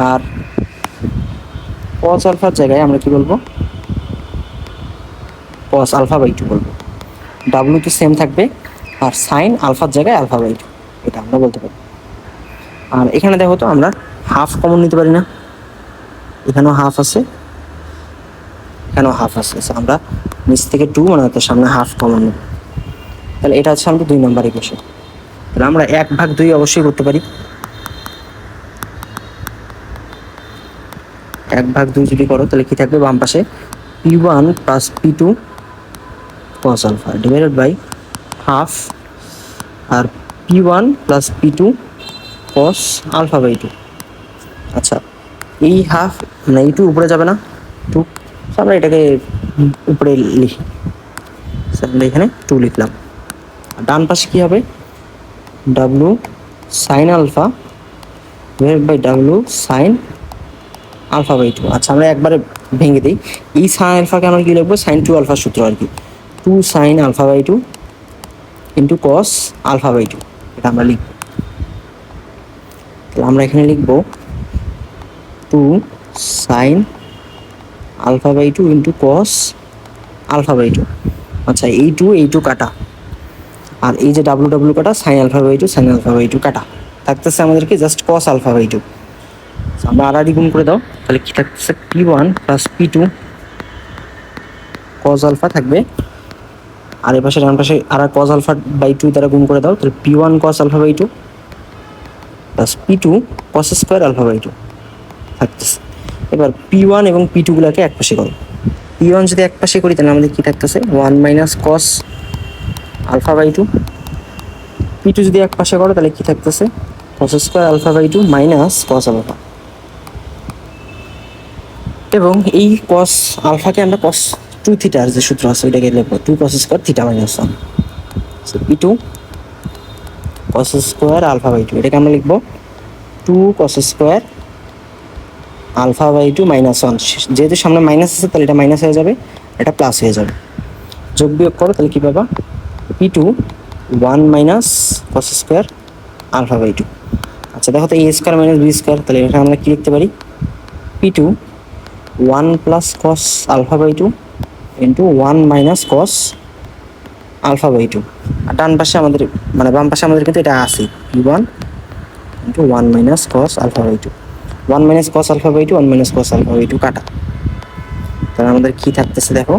আর কস আলফার জায়গায় আমরা কি বলবো? কস আলফা বাই টু বলবো। ডাব্লু তো সেম থাকবে, আর সাইন আলফার জায়গায় আলফা বাই টু, এটা আমরা বলতে পারি। আর এখানে দেখো তো আমরা হাফ কমন নিতে পারি না? এখানেও হাফ আছে, এখানেও হাফ আছে, আমরা নিচ থেকে 2 মানে তার সামনে হাফ কমন নেব। তাহলে এটা হচ্ছে আমাদের 2 নম্বর ইকুয়েশন। তাহলে আমরা 1/2 অবশ্যই করতে পারি। 1/2 যদি করো তাহলে কি থাকবে বাম পাশে? P1 plus P2 cos alpha divided by half, আর P1 plus P2 cos alpha by two. আচ্ছা, এই হাফ মানে এই 2 উপরে যাবে না, 2, আমরা এটাকে উপরে লিখি, আমরা এখানে 2 লিখলাম। ডান পাশে কি হবে? W sine alpha divided by W sine alpha by two. আচ্ছা, আমরা একবারে ভেঙে দিই। এই সাইন আলফাকে আমরা কি লিখবো? সাইন 2 আলফা সূত্র আর কি, 2 sine alpha by two into cos alpha by two, এটা আমরা লিখবো। তাহলে আমরা এখানে লিখবো 2 sine alpha by two into cos alpha by two. আচ্ছা, এই 2 কাটা, আর এই যে ডাব্লু ডাব্লু কাটা, sine alpha by two sine alpha by two কাটা, থাকতেছে আমাদেরকে just cos alpha by two. আমরা আড়াআড়ি গুণ করে দাও, তাহলে কি থাকতেছে? P1 plus P2 cos alpha থাকবে, আর এই পাশে ডান পাশে আর কস আলফা বাই 2 দ্বারা গুণ করে দাও, তাহলে P1 cos alpha by 2 plus P2 cos square alpha by 2 থাকতেছে। এবার P1 এবং P2 গুলাকে এক পাশে করো। P1 যদি এক পাশে করি তাহলে আমাদের কি থাকতেছে? 1 minus cos alpha by 2। P2 যদি এক পাশে করো তাহলে কি থাকতেছে? Cos square alpha by 2 minus cos alpha. এবং এই কস আলফাকে আমরা কস 2 থিটার যে সূত্র আছে ওইটাকে লিখবো 2 cos square theta minus 1। So P2 cos square alpha by 2, এটাকে আমরা লিখবো 2 cos square alpha by 2 minus 1। যেহেতু সামনে মাইনাস আছে তাহলে এটা মাইনাস হয়ে যাবে, এটা প্লাস হয়ে যাবে। যোগ বিয়োগ করো তাহলে কি পাবা? P2 1 minus cos square alpha by 2। আচ্ছা, দেখো তো a square minus b square, তাহলে এটা আমরা কি লিখতে পারি? P2 1 plus cos alpha by 2 into 1 minus cos alpha by 2। আর ডান পাশে আমাদের মানে বাম পাশে আমাদের কিন্তু এটা আছে, P1 into 1 minus cos alpha by 2, 1 minus cos alpha by 2 1 minus cos alpha by 2 কাটা। তাহলে আমাদের কি থাকতেছে দেখো?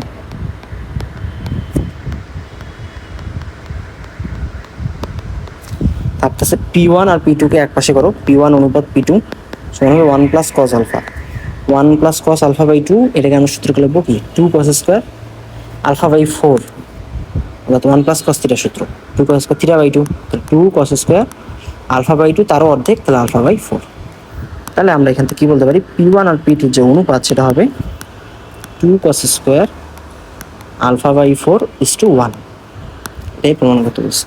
থাকতেছে P1 আর P2 কে এক পাশে করো, P1 অনুপাত P2 সমান হবে 1 plus cos alpha, one plus cos alpha by two, এটাকে আমরা সূত্রকে লিখবো কি two cos square alpha by four, অর্থাৎ ওয়ান প্লাস কস থিটা সূত্র, two cos square theta by two, two cos square alpha by two তারও অর্ধেক, তাহলে আলফা বাই ফোর। তাহলে আমরা এখান থেকে কী বলতে পারি, পি ওয়ান আর পি টুর যে অনুপাত সেটা হবে two cos square alpha by four is two one, এটাই প্রমাণ করতে বলছি।